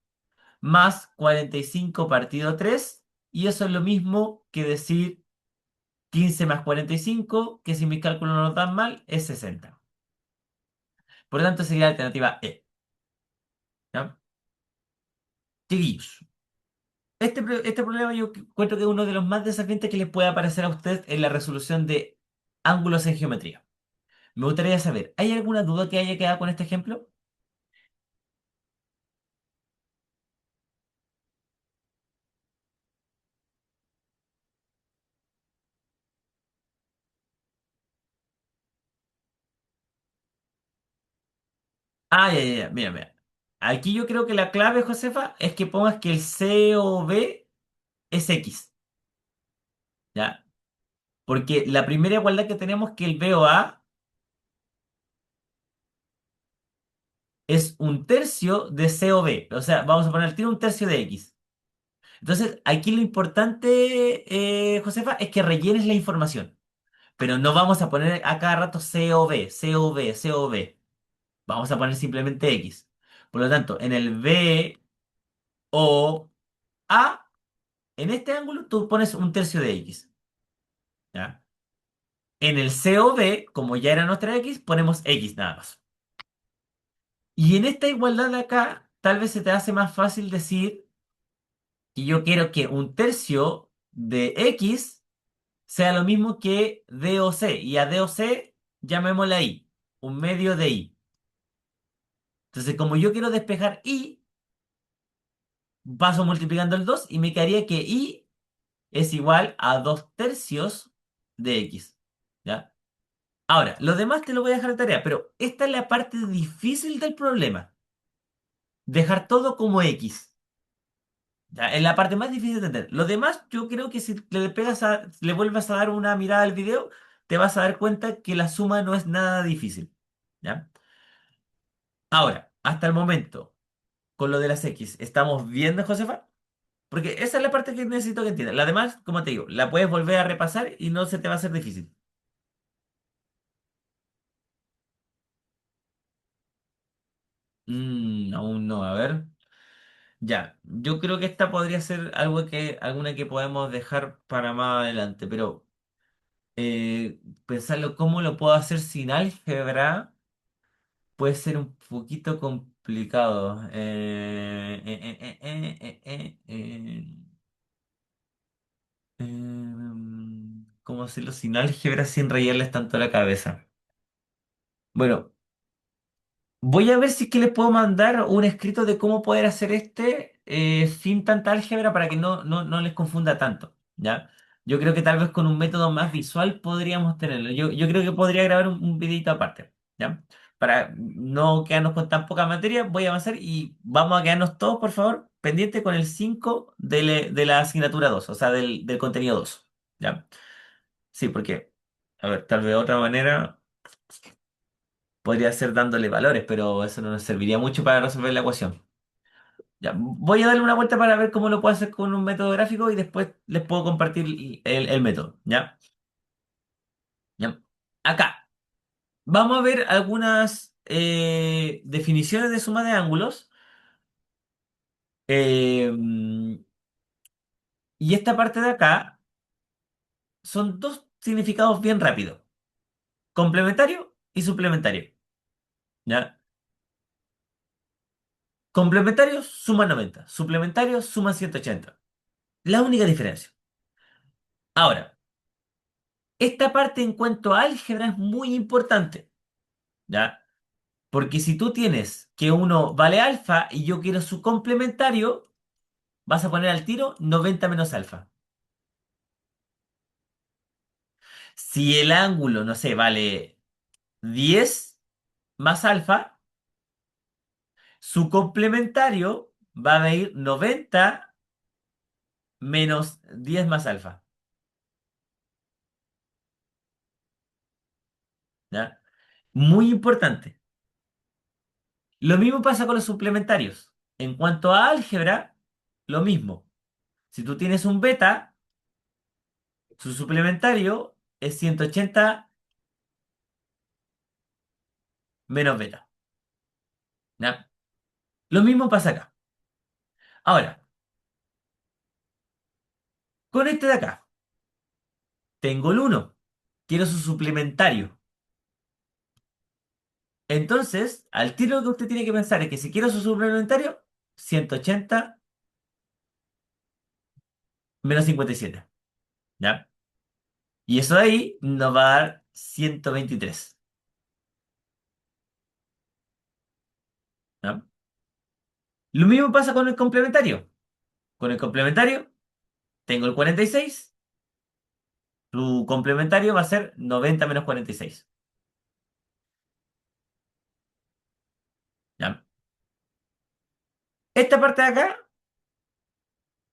más 45 partido 3, y eso es lo mismo que decir 15 más 45, que si mis cálculos no nos dan mal, es 60. Por lo tanto, sería la alternativa E. ¿Ya? Chiquillos, este problema yo encuentro que es uno de los más desafiantes que les puede aparecer a usted en la resolución de ángulos en geometría. Me gustaría saber, ¿hay alguna duda que haya quedado con este ejemplo? Ah, ya, ya, ya, mira, mira. Aquí yo creo que la clave, Josefa, es que pongas que el COB es X, ¿ya? Porque la primera igualdad que tenemos, que el BOA es un tercio de COB. O sea, vamos a poner, tiene un tercio de X. Entonces, aquí lo importante, Josefa, es que rellenes la información. Pero no vamos a poner a cada rato COB, COB, COB. Vamos a poner simplemente X. Por lo tanto, en el BOA, en este ángulo, tú pones un tercio de X. ¿Ya? En el COB, como ya era nuestra X, ponemos X nada más. Y en esta igualdad de acá, tal vez se te hace más fácil decir que yo quiero que un tercio de X sea lo mismo que DOC. Y a DOC llamémosla I, un medio de I. Entonces, como yo quiero despejar I, paso multiplicando el 2 y me quedaría que I es igual a 2 tercios de X. ¿Ya? Ahora, lo demás te lo voy a dejar de tarea, pero esta es la parte difícil del problema. Dejar todo como X. Ya, es la parte más difícil de entender. Lo demás, yo creo que si le vuelvas a dar una mirada al video, te vas a dar cuenta que la suma no es nada difícil. ¿Ya? Ahora, hasta el momento, con lo de las X, ¿estamos viendo, Josefa? Porque esa es la parte que necesito que entiendas. La demás, como te digo, la puedes volver a repasar y no se te va a hacer difícil. Aún no, a ver. Ya, yo creo que esta podría ser alguna que podemos dejar para más adelante, pero pensarlo cómo lo puedo hacer sin álgebra puede ser un poquito complicado. ¿Cómo hacerlo sin álgebra sin rayarles tanto la cabeza? Bueno, voy a ver si es que les puedo mandar un escrito de cómo poder hacer sin tanta álgebra para que no les confunda tanto, ¿ya? Yo creo que tal vez con un método más visual podríamos tenerlo. Yo creo que podría grabar un videito aparte, ¿ya? Para no quedarnos con tan poca materia, voy a avanzar y vamos a quedarnos todos, por favor, pendientes con el 5 de la asignatura 2, o sea, del contenido 2, ¿ya? Sí, porque, a ver, tal vez de otra manera podría ser dándole valores, pero eso no nos serviría mucho para resolver la ecuación. Ya, voy a darle una vuelta para ver cómo lo puedo hacer con un método gráfico y después les puedo compartir el método. ¿Ya? ¿Ya? Acá, vamos a ver algunas definiciones de suma de ángulos. eh, y esta parte de acá son dos significados bien rápidos. Complementario y suplementario. ¿Ya? Complementario suma 90. Suplementario suma 180. La única diferencia. Ahora, esta parte en cuanto a álgebra es muy importante, ¿ya? Porque si tú tienes que uno vale alfa y yo quiero su complementario, vas a poner al tiro 90 menos alfa. Si el ángulo, no sé, vale 10 más alfa, su complementario va a medir 90 menos 10 más alfa, ¿ya? Muy importante. Lo mismo pasa con los suplementarios. En cuanto a álgebra, lo mismo. Si tú tienes un beta, su suplementario es 180 menos beta, ¿ya? Lo mismo pasa acá. Ahora, con este de acá, tengo el uno. Quiero su suplementario. Entonces, al tiro lo que usted tiene que pensar es que si quiero su suplementario, 180 menos 57, ¿ya? Y eso de ahí nos va a dar 123, ¿ya? Lo mismo pasa con el complementario. Con el complementario, tengo el 46, su complementario va a ser 90 menos 46, ¿ya? Esta parte de acá,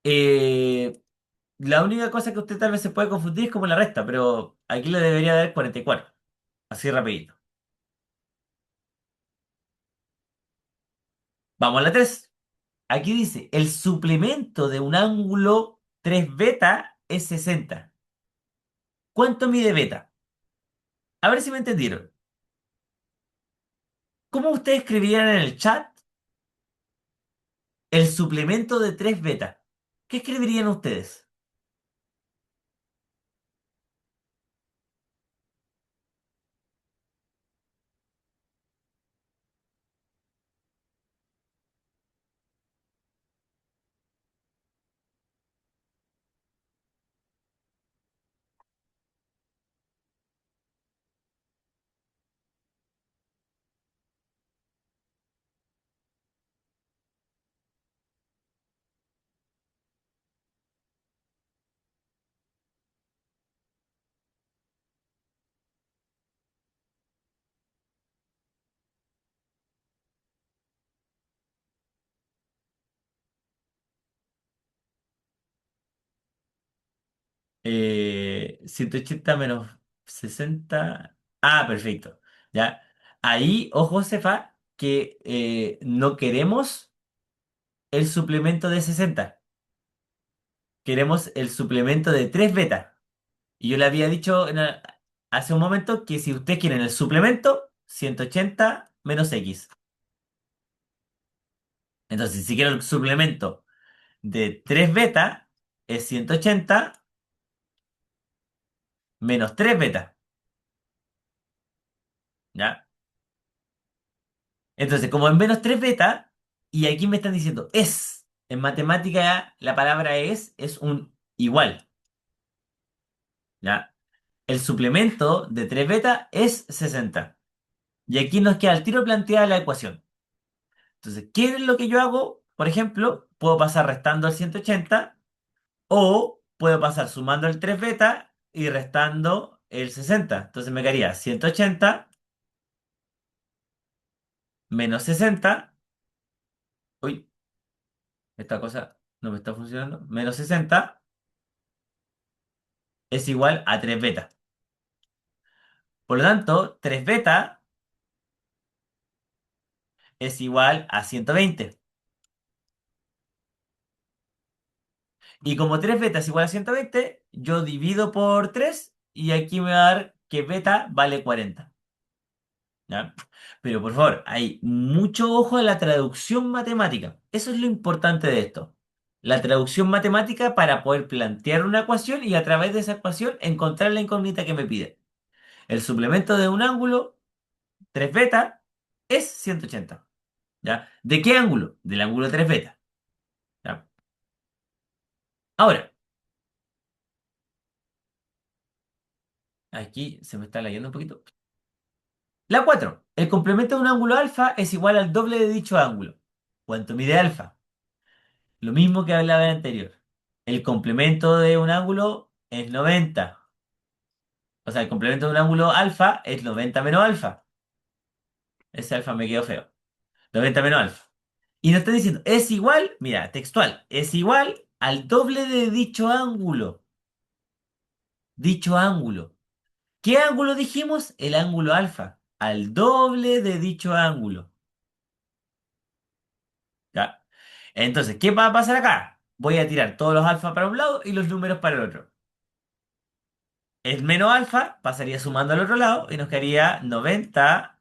eh, la única cosa que usted tal vez se puede confundir es como la resta, pero aquí le debería dar 44, así rapidito. Vamos a la 3. Aquí dice, el suplemento de un ángulo 3 beta es 60. ¿Cuánto mide beta? A ver si me entendieron. ¿Cómo ustedes escribirían en el chat el suplemento de 3 beta? ¿Qué escribirían ustedes? Eh, 180 menos 60. Ah, perfecto. Ya. Ahí, ojo, Cefa, que no queremos el suplemento de 60. Queremos el suplemento de 3 beta. Y yo le había dicho hace un momento que si ustedes quieren el suplemento, 180 menos X. Entonces, si quiero el suplemento de 3 beta, es 180 menos 3 beta. ¿Ya? Entonces, como en menos 3 beta, y aquí me están diciendo es. En matemática, la palabra es un igual. ¿Ya? El suplemento de 3 beta es 60. Y aquí nos queda al tiro planteada la ecuación. Entonces, ¿qué es lo que yo hago? Por ejemplo, puedo pasar restando el 180 o puedo pasar sumando el 3 beta y restando el 60. Entonces me quedaría 180 menos 60. Uy, esta cosa no me está funcionando. Menos 60 es igual a 3 beta. Por lo tanto, 3 beta es igual a 120. Y como 3 beta es igual a 120, yo divido por 3 y aquí me va a dar que beta vale 40. ¿Ya? Pero por favor, hay mucho ojo en la traducción matemática. Eso es lo importante de esto. La traducción matemática para poder plantear una ecuación y a través de esa ecuación encontrar la incógnita que me pide. El suplemento de un ángulo 3 beta es 180. ¿Ya? ¿De qué ángulo? Del ángulo 3 beta. ¿Ya? Ahora, aquí se me está leyendo un poquito. La 4. El complemento de un ángulo alfa es igual al doble de dicho ángulo. ¿Cuánto mide alfa? Lo mismo que hablaba en anterior. El complemento de un ángulo es 90. O sea, el complemento de un ángulo alfa es 90 menos alfa. Ese alfa me quedó feo. 90 menos alfa. Y nos está diciendo, es igual, mira, textual, es igual al doble de dicho ángulo. Dicho ángulo. ¿Qué ángulo dijimos? El ángulo alfa. Al doble de dicho ángulo. ¿Ya? Entonces, ¿qué va a pasar acá? Voy a tirar todos los alfa para un lado y los números para el otro. El menos alfa pasaría sumando al otro lado y nos quedaría 90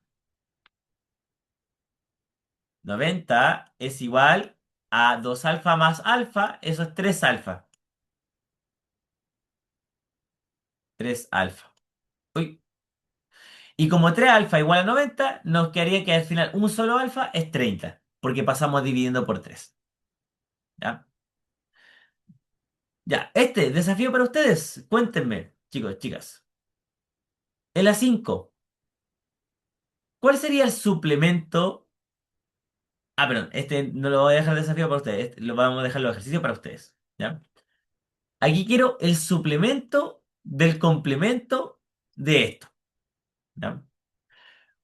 es igual a 2 alfa más alfa, eso es 3 alfa. 3 alfa. Uy. Y como 3 alfa igual a 90, nos quedaría que al final un solo alfa es 30, porque pasamos dividiendo por 3. ¿Ya? Ya, este desafío para ustedes. Cuéntenme, chicos, chicas. En la 5, ¿cuál sería el suplemento? Ah, perdón, este no lo voy a dejar desafío para ustedes, lo vamos a dejar los ejercicios para ustedes. ¿Ya? Aquí quiero el suplemento del complemento de esto. ¿Ya?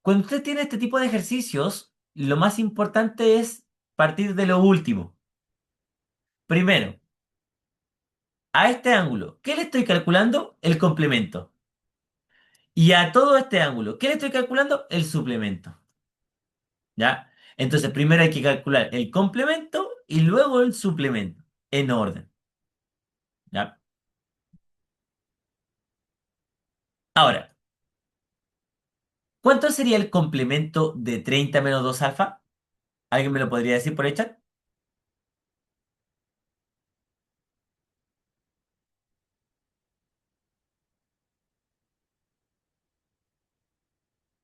Cuando usted tiene este tipo de ejercicios, lo más importante es partir de lo último. Primero, a este ángulo, ¿qué le estoy calculando? El complemento. Y a todo este ángulo, ¿qué le estoy calculando? El suplemento. ¿Ya? Entonces, primero hay que calcular el complemento y luego el suplemento, en orden. ¿Ya? Ahora, ¿cuánto sería el complemento de 30 menos 2 alfa? ¿Alguien me lo podría decir por el chat?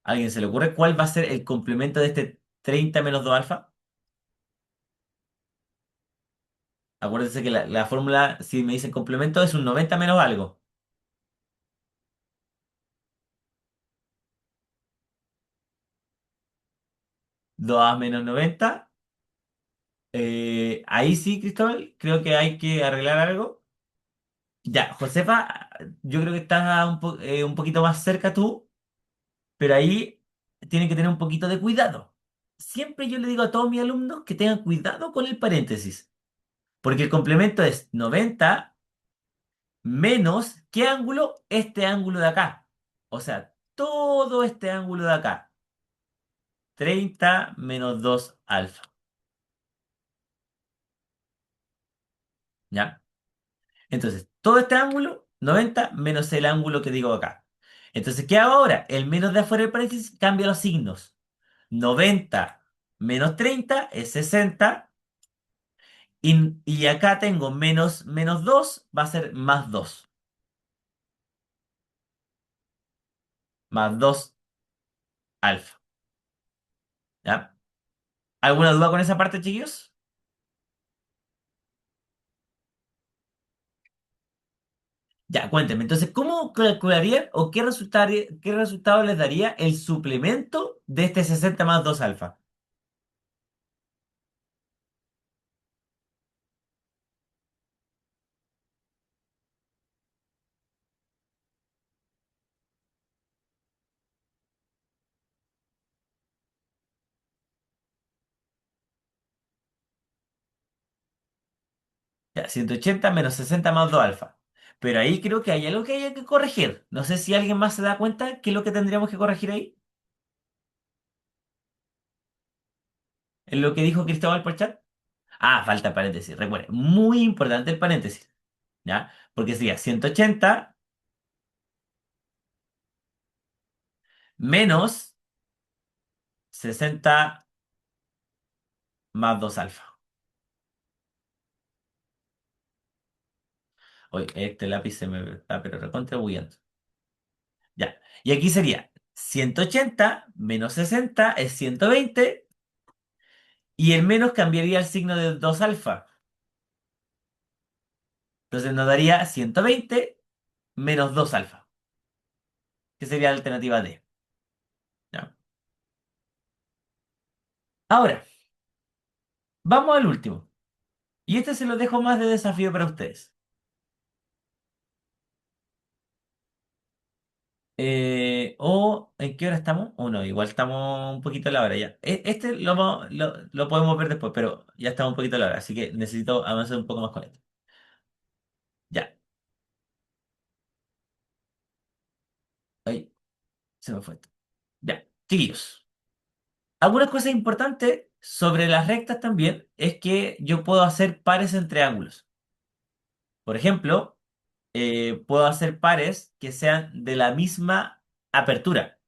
¿Alguien se le ocurre cuál va a ser el complemento de este 30 menos 2 alfa? Acuérdense que la fórmula, si me dicen complemento, es un 90 menos algo. 2a menos 90. Ahí sí, Cristóbal, creo que hay que arreglar algo. Ya, Josefa, yo creo que estás un poquito más cerca tú, pero ahí tienen que tener un poquito de cuidado. Siempre yo le digo a todos mis alumnos que tengan cuidado con el paréntesis, porque el complemento es 90 menos, ¿qué ángulo? Este ángulo de acá. O sea, todo este ángulo de acá. 30 menos 2 alfa. ¿Ya? Entonces, todo este ángulo, 90 menos el ángulo que digo acá. Entonces, ¿qué hago ahora? El menos de afuera del paréntesis cambia los signos. 90 menos 30 es 60. Y acá tengo menos 2 va a ser más 2. Más 2 alfa. ¿Ya? ¿Alguna duda con esa parte, chiquillos? Ya, cuéntenme. Entonces, ¿cómo calcularían o qué resultado les daría el suplemento de este 60 más 2 alfa? Ya, 180 menos 60 más 2 alfa. Pero ahí creo que hay algo que hay que corregir. No sé si alguien más se da cuenta qué es lo que tendríamos que corregir ahí. En lo que dijo Cristóbal por chat. Ah, falta el paréntesis. Recuerden, muy importante el paréntesis. ¿Ya? Porque sería 180 menos 60 más 2 alfa. Oye, este lápiz se me está pero recontribuyendo. Ya. Y aquí sería 180 menos 60 es 120 y el menos cambiaría el signo de 2 alfa. Entonces nos daría 120 menos 2 alfa, que sería la alternativa D. ¿Ya? Ahora, vamos al último. Y este se lo dejo más de desafío para ustedes. ¿O en qué hora estamos? O no, igual estamos un poquito a la hora ya. Este lo podemos ver después, pero ya estamos un poquito a la hora, así que necesito avanzar un poco más con esto. Ya, ahí se me fue esto. Ya, chiquillos. Algunas cosas importantes sobre las rectas también es que yo puedo hacer pares entre ángulos. Por ejemplo, puedo hacer pares que sean de la misma apertura.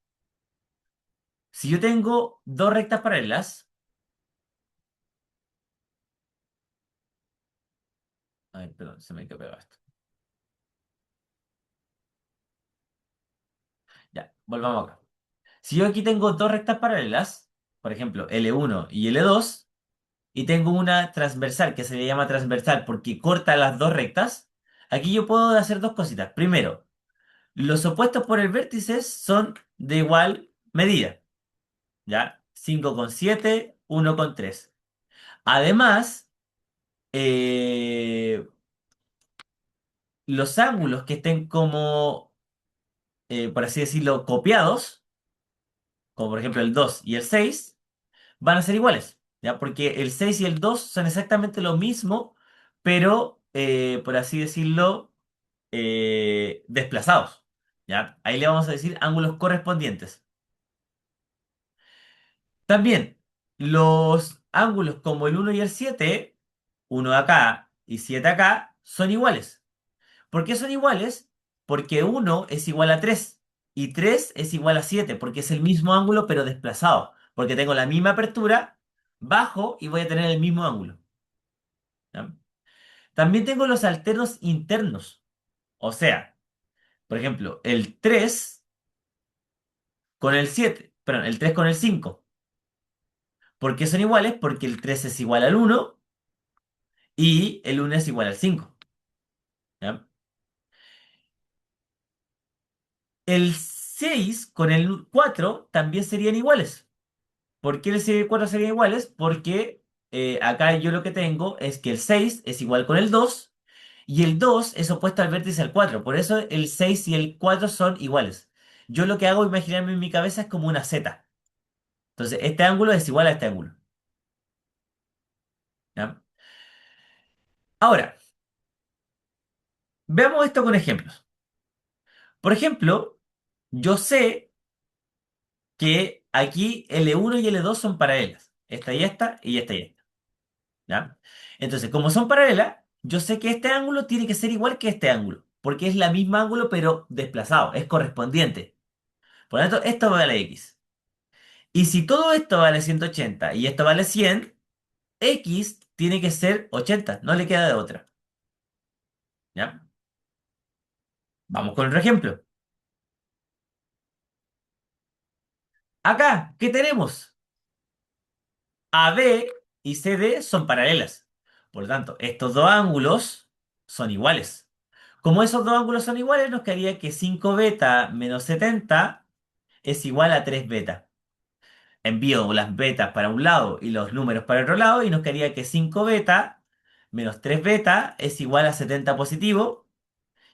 Si yo tengo dos rectas paralelas, ay, perdón, se me quedó pegado esto. Ya, volvamos acá. Si yo aquí tengo dos rectas paralelas, por ejemplo, L1 y L2, y tengo una transversal que se le llama transversal porque corta las dos rectas, aquí yo puedo hacer dos cositas. Primero, los opuestos por el vértice son de igual medida, ¿ya? 5,7, 1,3. Además, eh, los ángulos que estén como, por así decirlo, copiados, como por ejemplo el 2 y el 6, van a ser iguales, ¿ya? Porque el 6 y el 2 son exactamente lo mismo, pero, por así decirlo, desplazados, ¿ya? Ahí le vamos a decir ángulos correspondientes. También, los ángulos como el uno y el 7, uno acá y 7 acá, son iguales. ¿Por qué son iguales? Porque uno es igual a 3 y 3 es igual a 7 porque es el mismo ángulo pero desplazado. Porque tengo la misma apertura, bajo y voy a tener el mismo ángulo. ¿Ya? También tengo los alternos internos. O sea, por ejemplo, el 3 con el 7, perdón, el 3 con el 5. ¿Por qué son iguales? Porque el 3 es igual al uno y el uno es igual al 5. ¿Ya? El 6 con el 4 también serían iguales. ¿Por qué el 6 y el 4 serían iguales? Porque acá yo lo que tengo es que el 6 es igual con el 2 y el 2 es opuesto al vértice al 4. Por eso el 6 y el 4 son iguales. Yo lo que hago, imaginarme en mi cabeza, es como una Z. Entonces, este ángulo es igual a este ángulo. ¿Ya? Ahora, veamos esto con ejemplos. Por ejemplo, yo sé que aquí L1 y L2 son paralelas. Esta y esta y esta y esta. ¿Ya? Entonces, como son paralelas, yo sé que este ángulo tiene que ser igual que este ángulo, porque es la misma ángulo pero desplazado, es correspondiente. Por lo tanto, esto vale X. Y si todo esto vale 180 y esto vale 100, X tiene que ser 80, no le queda de otra. ¿Ya? Vamos con otro ejemplo. Acá, ¿qué tenemos? AB y CD son paralelas. Por lo tanto, estos dos ángulos son iguales. Como esos dos ángulos son iguales, nos quedaría que 5 beta menos 70 es igual a 3 beta. Envío las betas para un lado y los números para otro lado y nos quedaría que 5 beta menos 3 beta es igual a 70 positivo.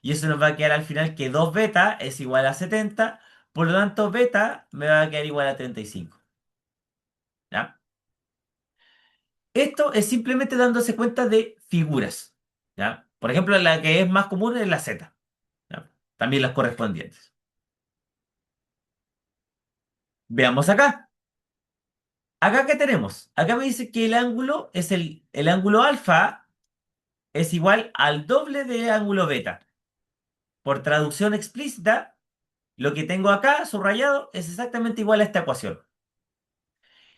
Y eso nos va a quedar al final que 2 beta es igual a 70. Por lo tanto, beta me va a quedar igual a 35. ¿Ya? Esto es simplemente dándose cuenta de figuras. ¿Ya? Por ejemplo, la que es más común es la Z. ¿Ya? También las correspondientes. Veamos acá. Acá, ¿qué tenemos? Acá me dice que el ángulo es el ángulo alfa es igual al doble del ángulo beta. Por traducción explícita, lo que tengo acá subrayado es exactamente igual a esta ecuación.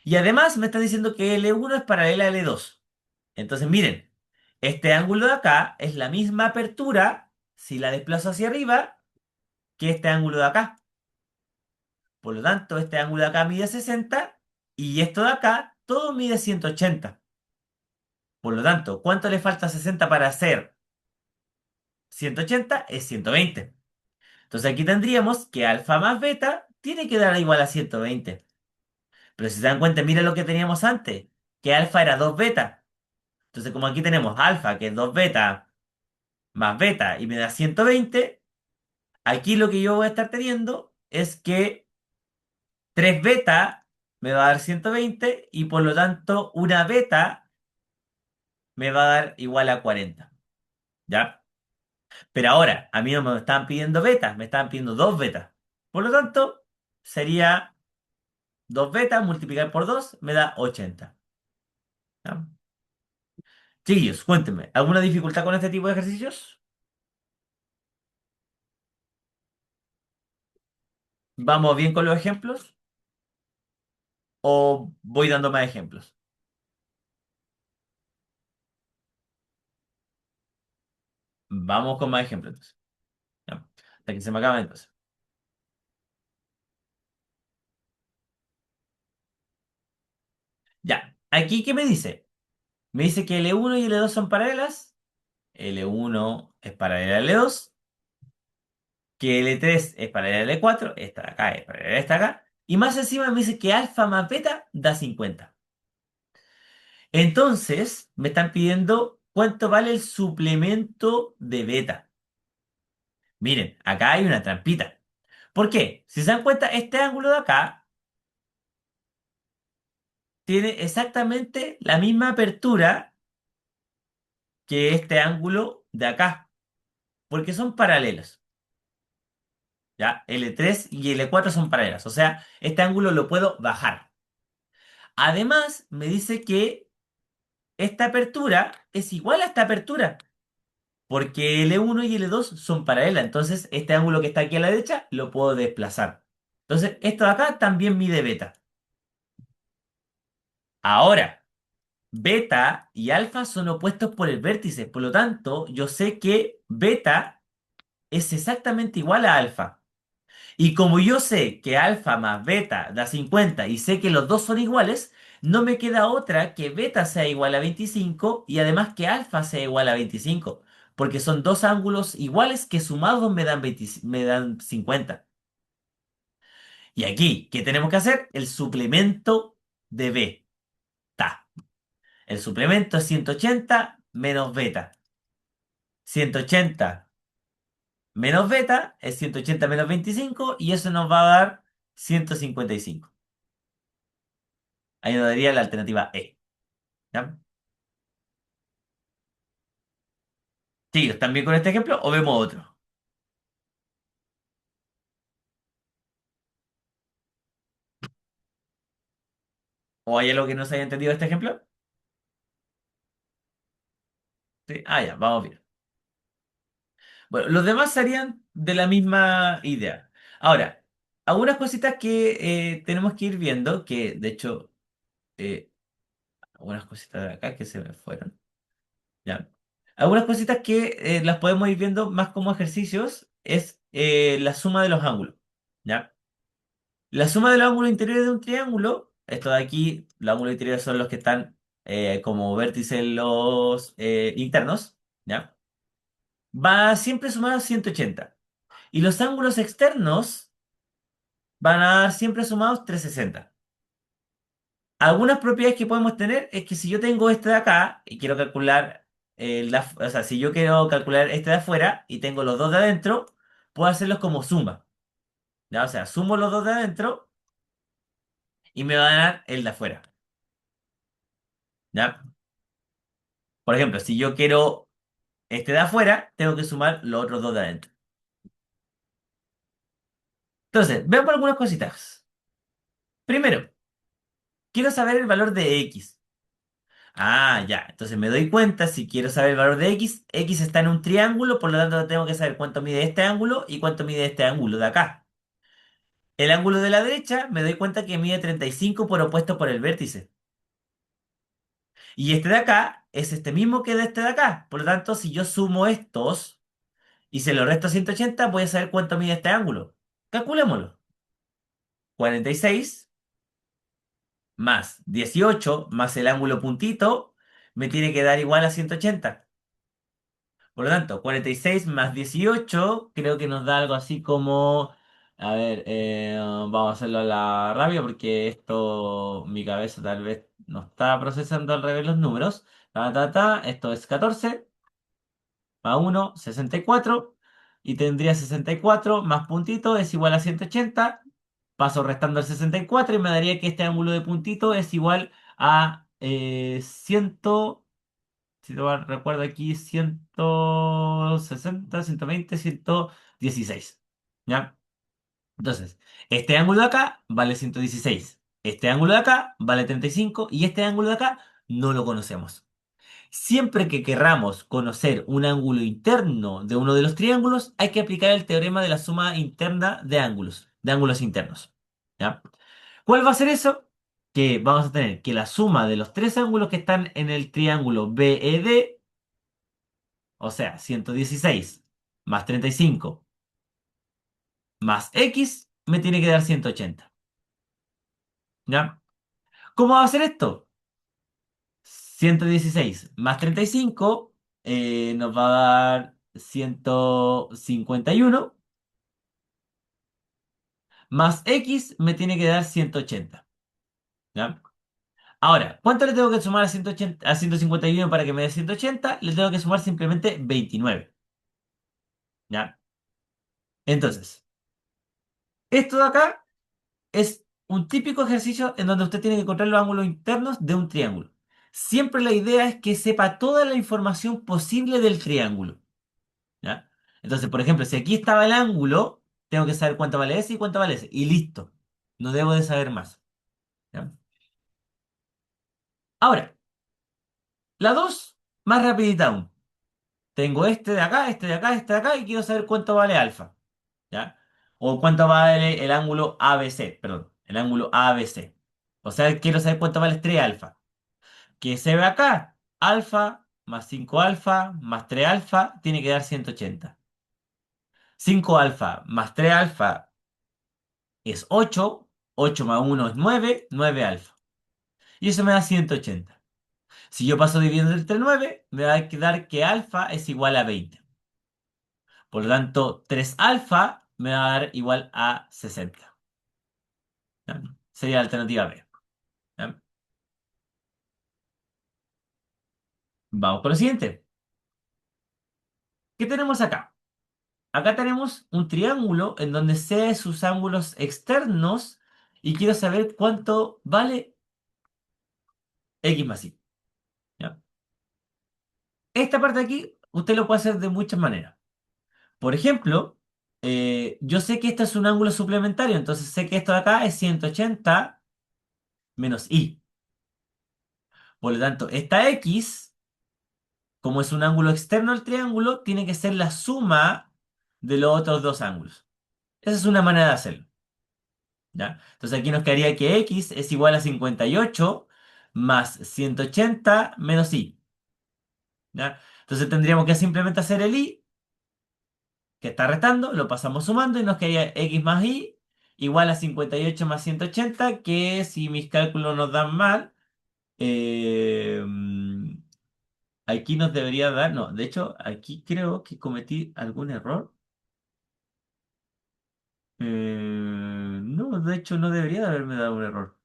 Y además me está diciendo que L1 es paralela a L2. Entonces, miren, este ángulo de acá es la misma apertura, si la desplazo hacia arriba, que este ángulo de acá. Por lo tanto, este ángulo de acá mide 60 y esto de acá todo mide 180. Por lo tanto, ¿cuánto le falta a 60 para hacer? 180 es 120. Entonces aquí tendríamos que alfa más beta tiene que dar igual a 120. Pero si se dan cuenta, mira lo que teníamos antes, que alfa era 2 beta. Entonces como aquí tenemos alfa, que es 2 beta, más beta, y me da 120, aquí lo que yo voy a estar teniendo es que 3 beta me va a dar 120 y por lo tanto una beta me va a dar igual a 40. ¿Ya? Pero ahora, a mí no me estaban pidiendo betas, me estaban pidiendo 2 betas. Por lo tanto, sería 2 betas multiplicar por 2 me da 80. ¿Ya? Chiquillos, cuéntenme, ¿alguna dificultad con este tipo de ejercicios? ¿Vamos bien con los ejemplos? ¿O voy dando más ejemplos? Vamos con más ejemplos entonces. ¿Ya? Hasta que se me acabe entonces. Ya, aquí ¿qué me dice? Me dice que L1 y L2 son paralelas. L1 es paralela a L2. Que L3 es paralela a L4. Esta de acá es paralela a esta de acá. Y más encima me dice que alfa más beta da 50. Entonces, me están pidiendo cuánto vale el suplemento de beta. Miren, acá hay una trampita. ¿Por qué? Si se dan cuenta, este ángulo de acá tiene exactamente la misma apertura que este ángulo de acá, porque son paralelos. ¿Ya? L3 y L4 son paralelas, o sea, este ángulo lo puedo bajar. Además, me dice que esta apertura es igual a esta apertura, porque L1 y L2 son paralelas, entonces este ángulo que está aquí a la derecha lo puedo desplazar. Entonces, esto de acá también mide beta. Ahora, beta y alfa son opuestos por el vértice, por lo tanto, yo sé que beta es exactamente igual a alfa. Y como yo sé que alfa más beta da 50 y sé que los dos son iguales, no me queda otra que beta sea igual a 25 y además que alfa sea igual a 25, porque son dos ángulos iguales que sumados me dan 20 me dan 50. Y aquí, ¿qué tenemos que hacer? El suplemento de beta. El suplemento es 180 menos beta. 180 menos beta es 180 menos 25 y eso nos va a dar 155. Ahí nos daría la alternativa E. ¿Ya? Sí, ¿están bien con este ejemplo o vemos otro? ¿O hay algo que no se haya entendido de este ejemplo? Sí. Ah, ya, vamos bien. Bueno, los demás serían de la misma idea. Ahora, algunas cositas que tenemos que ir viendo, que de hecho, eh, algunas cositas de acá que se me fueron. ¿Ya? Algunas cositas que las podemos ir viendo más como ejercicios es la suma de los ángulos. ¿Ya? La suma de los ángulos interiores de un triángulo, esto de aquí, los ángulos interiores son los que están como vértices los internos, ¿ya? Va siempre sumado a 180. Y los ángulos externos van a dar siempre sumados 360. Algunas propiedades que podemos tener es que si yo tengo este de acá y quiero calcular, o sea, si yo quiero calcular este de afuera y tengo los dos de adentro, puedo hacerlos como suma, ¿ya? O sea, sumo los dos de adentro y me va a dar el de afuera, ¿ya? Por ejemplo, si yo quiero este de afuera, tengo que sumar los otros dos de adentro. Entonces, veamos algunas cositas. Primero, quiero saber el valor de x. Ah, ya. Entonces me doy cuenta, si quiero saber el valor de x, x está en un triángulo, por lo tanto tengo que saber cuánto mide este ángulo y cuánto mide este ángulo de acá. El ángulo de la derecha, me doy cuenta que mide 35 por opuesto por el vértice. Y este de acá es este mismo que de este de acá. Por lo tanto, si yo sumo estos y se lo resto a 180, voy a saber cuánto mide este ángulo. Calculémoslo. 46 más 18 más el ángulo puntito me tiene que dar igual a 180. Por lo tanto, 46 más 18 creo que nos da algo así como... A ver, vamos a hacerlo a la rabia porque esto, mi cabeza tal vez no está procesando al revés los números. Esto es 14 más 1, 64. Y tendría 64 más puntito es igual a 180. Paso restando el 64 y me daría que este ángulo de puntito es igual a 100. Si no mal recuerdo aquí, 160, 120, 116. ¿Ya? Entonces, este ángulo de acá vale 116. Este ángulo de acá vale 35 y este ángulo de acá no lo conocemos. Siempre que querramos conocer un ángulo interno de uno de los triángulos, hay que aplicar el teorema de la suma interna de ángulos internos. ¿Ya? ¿Cuál va a ser eso? Que vamos a tener que la suma de los tres ángulos que están en el triángulo BED, o sea, 116 más 35 más X, me tiene que dar 180. ¿Ya? ¿Cómo va a ser esto? 116 más 35 nos va a dar 151 más X me tiene que dar 180. ¿Ya? Ahora, ¿cuánto le tengo que sumar a 180, a 151 para que me dé 180? Le tengo que sumar simplemente 29. ¿Ya? Entonces, esto de acá es un típico ejercicio en donde usted tiene que encontrar los ángulos internos de un triángulo. Siempre la idea es que sepa toda la información posible del triángulo. ¿Ya? Entonces, por ejemplo, si aquí estaba el ángulo, tengo que saber cuánto vale ese y cuánto vale ese. Y listo. No debo de saber más. ¿Ya? Ahora, la 2 más rapidita aún. Tengo este de acá, este de acá, este de acá y quiero saber cuánto vale alfa. ¿Ya? O cuánto vale el ángulo ABC, perdón, el ángulo ABC. O sea, quiero saber cuánto vale 3 alfa. ¿Qué se ve acá? Alfa más 5 alfa más 3 alfa tiene que dar 180. 5 alfa más 3 alfa es 8. 8 más 1 es 9. 9 alfa. Y eso me da 180. Si yo paso dividiendo entre 9, me va a quedar que alfa es igual a 20. Por lo tanto, 3 alfa me va a dar igual a 60. ¿Ya? Sería la alternativa B. ¿Ya? Vamos con lo siguiente. ¿Qué tenemos acá? Acá tenemos un triángulo en donde C de sus ángulos externos y quiero saber cuánto vale X más Y. ¿Ya? Esta parte de aquí usted lo puede hacer de muchas maneras. Por ejemplo, yo sé que esto es un ángulo suplementario, entonces sé que esto de acá es 180 menos Y. Por lo tanto, esta X, como es un ángulo externo al triángulo, tiene que ser la suma de los otros dos ángulos. Esa es una manera de hacerlo. ¿Ya? Entonces aquí nos quedaría que X es igual a 58 más 180 menos Y. ¿Ya? Entonces tendríamos que simplemente hacer el Y, que está restando, lo pasamos sumando y nos quedaría X más Y igual a 58 más 180, que si mis cálculos nos dan mal, eh, aquí nos debería dar, no, de hecho aquí creo que cometí algún error. No, de hecho no debería de haberme dado un error.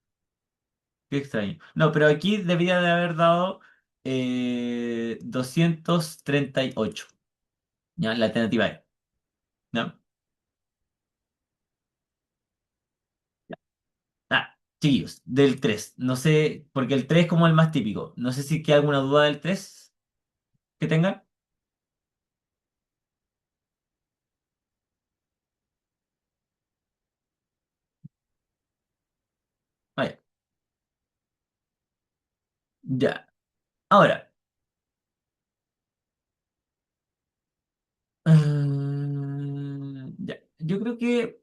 Qué extraño. No, pero aquí debería de haber dado 238. ¿Ya? La alternativa E. ¿Ya? Ah, chiquillos, del 3. No sé, porque el 3 es como el más típico. No sé si queda alguna duda del 3 que tengan. Vaya. Ya. Ahora. Ya. Yo creo que,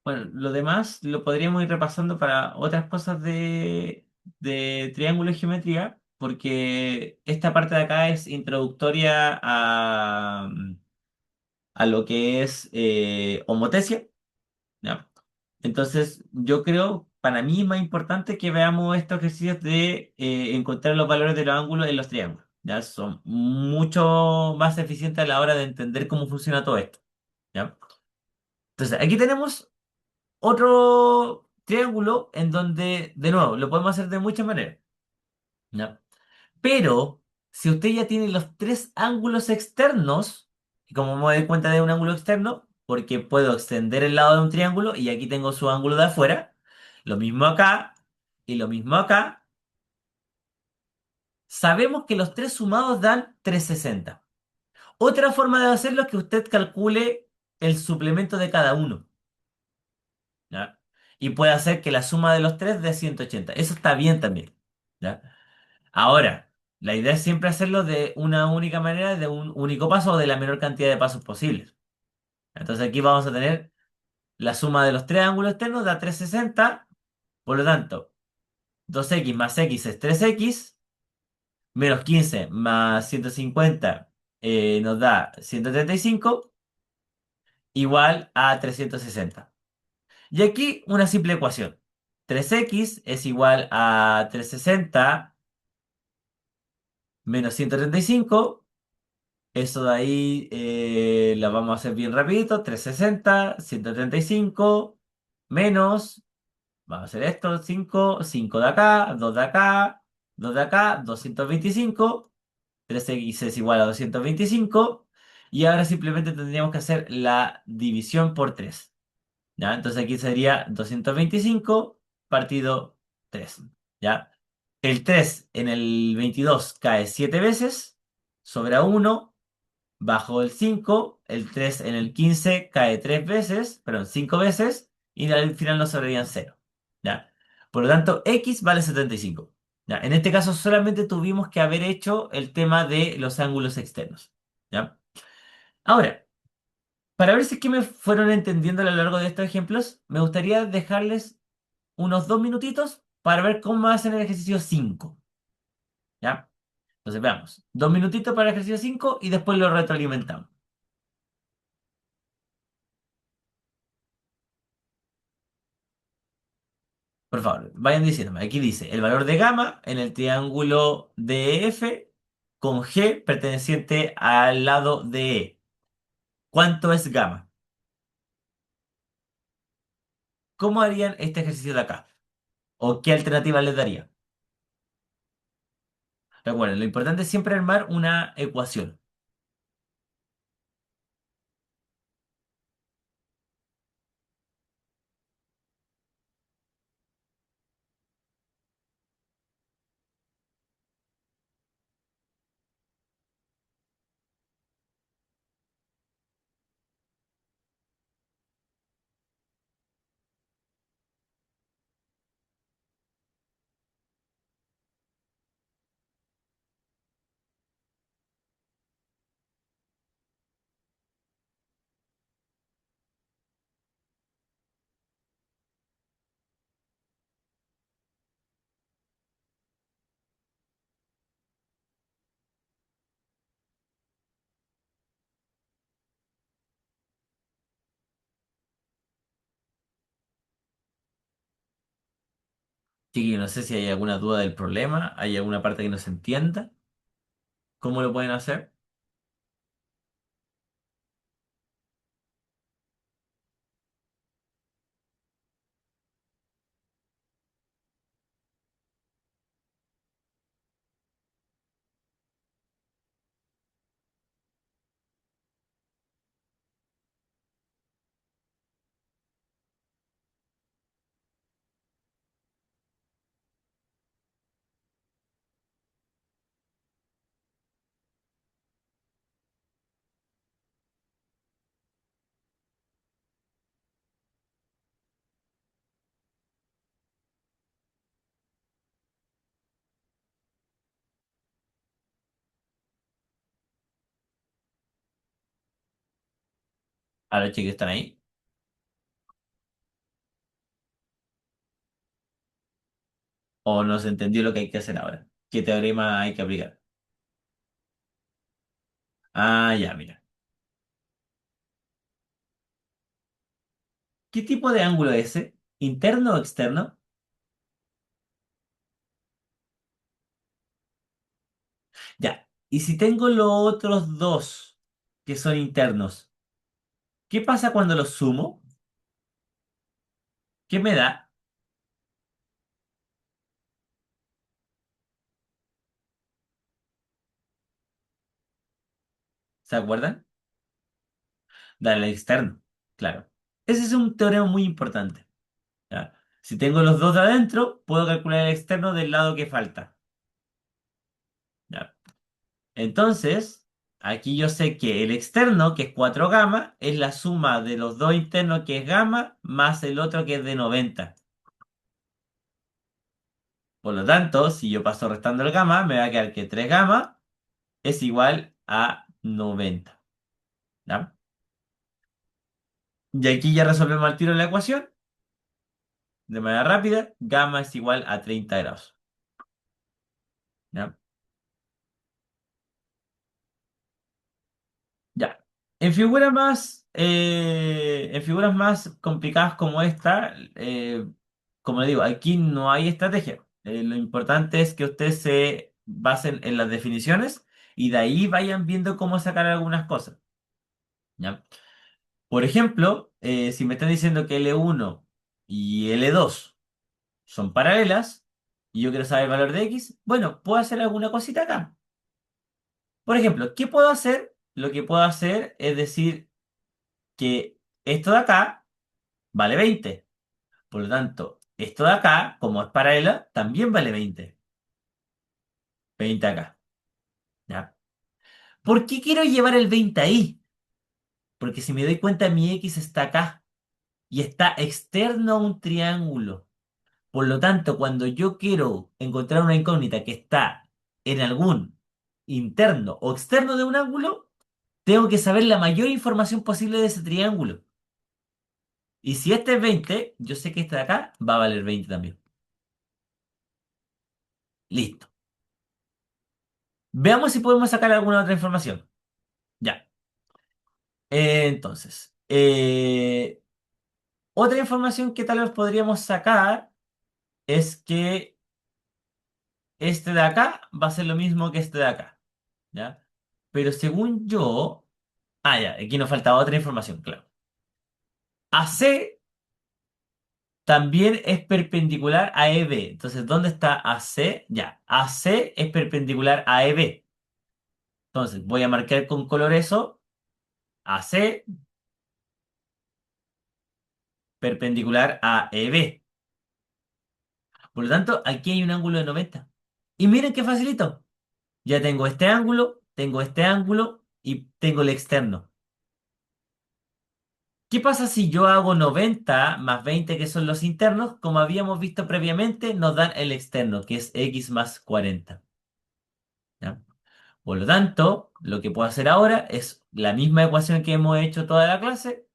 bueno, lo demás lo podríamos ir repasando para otras cosas de triángulo y geometría, porque esta parte de acá es introductoria a lo que es homotesia, ¿ya? Entonces, yo creo, para mí es más importante que veamos estos ejercicios de encontrar los valores de los ángulos en los triángulos. ¿ya? Son mucho más eficientes a la hora de entender cómo funciona todo esto, ¿ya? Entonces, aquí tenemos otro triángulo en donde, de nuevo, lo podemos hacer de muchas maneras, ¿ya? Pero, si usted ya tiene los tres ángulos externos, y como me doy cuenta de un ángulo externo, porque puedo extender el lado de un triángulo y aquí tengo su ángulo de afuera, lo mismo acá y lo mismo acá, sabemos que los tres sumados dan 360. Otra forma de hacerlo es que usted calcule el suplemento de cada uno, ¿ya? Y puede hacer que la suma de los tres dé 180. Eso está bien también, ¿ya? Ahora, la idea es siempre hacerlo de una única manera, de un único paso o de la menor cantidad de pasos posibles. Entonces aquí vamos a tener la suma de los tres ángulos externos da 360. Por lo tanto, 2x más x es 3x, menos 15 más 150 nos da 135, igual a 360. Y aquí una simple ecuación. 3x es igual a 360 menos 135. Eso de ahí la vamos a hacer bien rapidito. 360, 135 menos, vamos a hacer esto, 5 de acá, 2 de acá, 2 de acá, 225. 3x es igual a 225. Y ahora simplemente tendríamos que hacer la división por 3. ¿Ya? Entonces aquí sería 225 partido 3. ¿Ya? El 3 en el 22 cae 7 veces, sobra uno. Bajo el 5 el 3 en el 15 cae 3 veces, perdón, 5 veces, y al final nos sobrevivían cero. ¿Ya? Por lo tanto, x vale 75. ¿Ya? En este caso solamente tuvimos que haber hecho el tema de los ángulos externos. ¿Ya? Ahora, para ver si es que me fueron entendiendo a lo largo de estos ejemplos, me gustaría dejarles unos 2 minutitos para ver cómo hacen el ejercicio 5. ¿Ya? Entonces veamos. 2 minutitos para el ejercicio 5 y después lo retroalimentamos. Por favor, vayan diciéndome. Aquí dice el valor de gamma en el triángulo DF con G perteneciente al lado de E. ¿Cuánto es gamma? ¿Cómo harían este ejercicio de acá? ¿O qué alternativa les daría? Recuerden, lo importante es siempre armar una ecuación. Chiquillos, no sé si hay alguna duda del problema, hay alguna parte que no se entienda. ¿Cómo lo pueden hacer? A los chiquillos están ahí. ¿O no se entendió lo que hay que hacer ahora? ¿Qué teorema hay que aplicar? Ah, ya, mira. ¿Qué tipo de ángulo es ese? ¿Interno o externo? Ya. Y si tengo los otros dos que son internos, ¿qué pasa cuando los sumo? ¿Qué me da? ¿Se acuerdan? Da el externo, claro. Ese es un teorema muy importante. ¿Ya? Si tengo los dos de adentro, puedo calcular el externo del lado que falta. ¿Ya? Entonces, aquí yo sé que el externo, que es 4 gamma, es la suma de los dos internos, que es gamma, más el otro que es de 90. Por lo tanto, si yo paso restando el gamma, me va a quedar que 3 gamma es igual a 90. ¿Ya? Y aquí ya resolvemos al tiro la ecuación de manera rápida. Gamma es igual a 30 grados. ¿Ya? Ya. En figuras más complicadas como esta, como le digo, aquí no hay estrategia. Lo importante es que ustedes se basen en las definiciones y de ahí vayan viendo cómo sacar algunas cosas. ¿Ya? Por ejemplo, si me están diciendo que L1 y L2 son paralelas y yo quiero saber el valor de X, bueno, puedo hacer alguna cosita acá. Por ejemplo, ¿qué puedo hacer? Lo que puedo hacer es decir que esto de acá vale 20. Por lo tanto, esto de acá, como es paralela, también vale 20. 20 acá. ¿Ya? ¿Por qué quiero llevar el 20 ahí? Porque si me doy cuenta, mi X está acá y está externo a un triángulo. Por lo tanto, cuando yo quiero encontrar una incógnita que está en algún interno o externo de un ángulo, tengo que saber la mayor información posible de ese triángulo. Y si este es 20, yo sé que este de acá va a valer 20 también. Listo. Veamos si podemos sacar alguna otra información. Ya. Entonces, otra información que tal vez podríamos sacar es que este de acá va a ser lo mismo que este de acá. ¿Ya? Pero según yo... Ah, ya, aquí nos faltaba otra información, claro. AC también es perpendicular a EB. Entonces, ¿dónde está AC? Ya, AC es perpendicular a EB. Entonces, voy a marcar con color eso. AC perpendicular a EB. Por lo tanto, aquí hay un ángulo de 90. Y miren qué facilito. Ya tengo este ángulo y tengo el externo. ¿Qué pasa si yo hago 90 más 20 que son los internos? Como habíamos visto previamente, nos dan el externo, que es x más 40. ¿Ya? Por lo tanto, lo que puedo hacer ahora es la misma ecuación que hemos hecho toda la clase.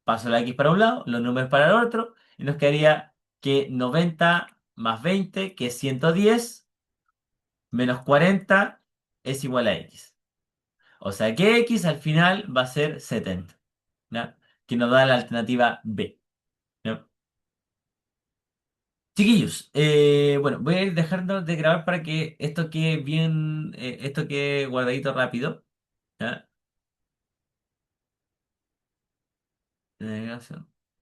Paso la x para un lado, los números para el otro, y nos quedaría que 90 más 20, que es 110, menos 40 es igual a x. O sea que x al final va a ser 70, ¿ya? Que nos da la alternativa B. ¿Ya? Chiquillos, bueno, voy a ir dejando de grabar para que esto quede bien, esto quede guardadito rápido. ¿Ya?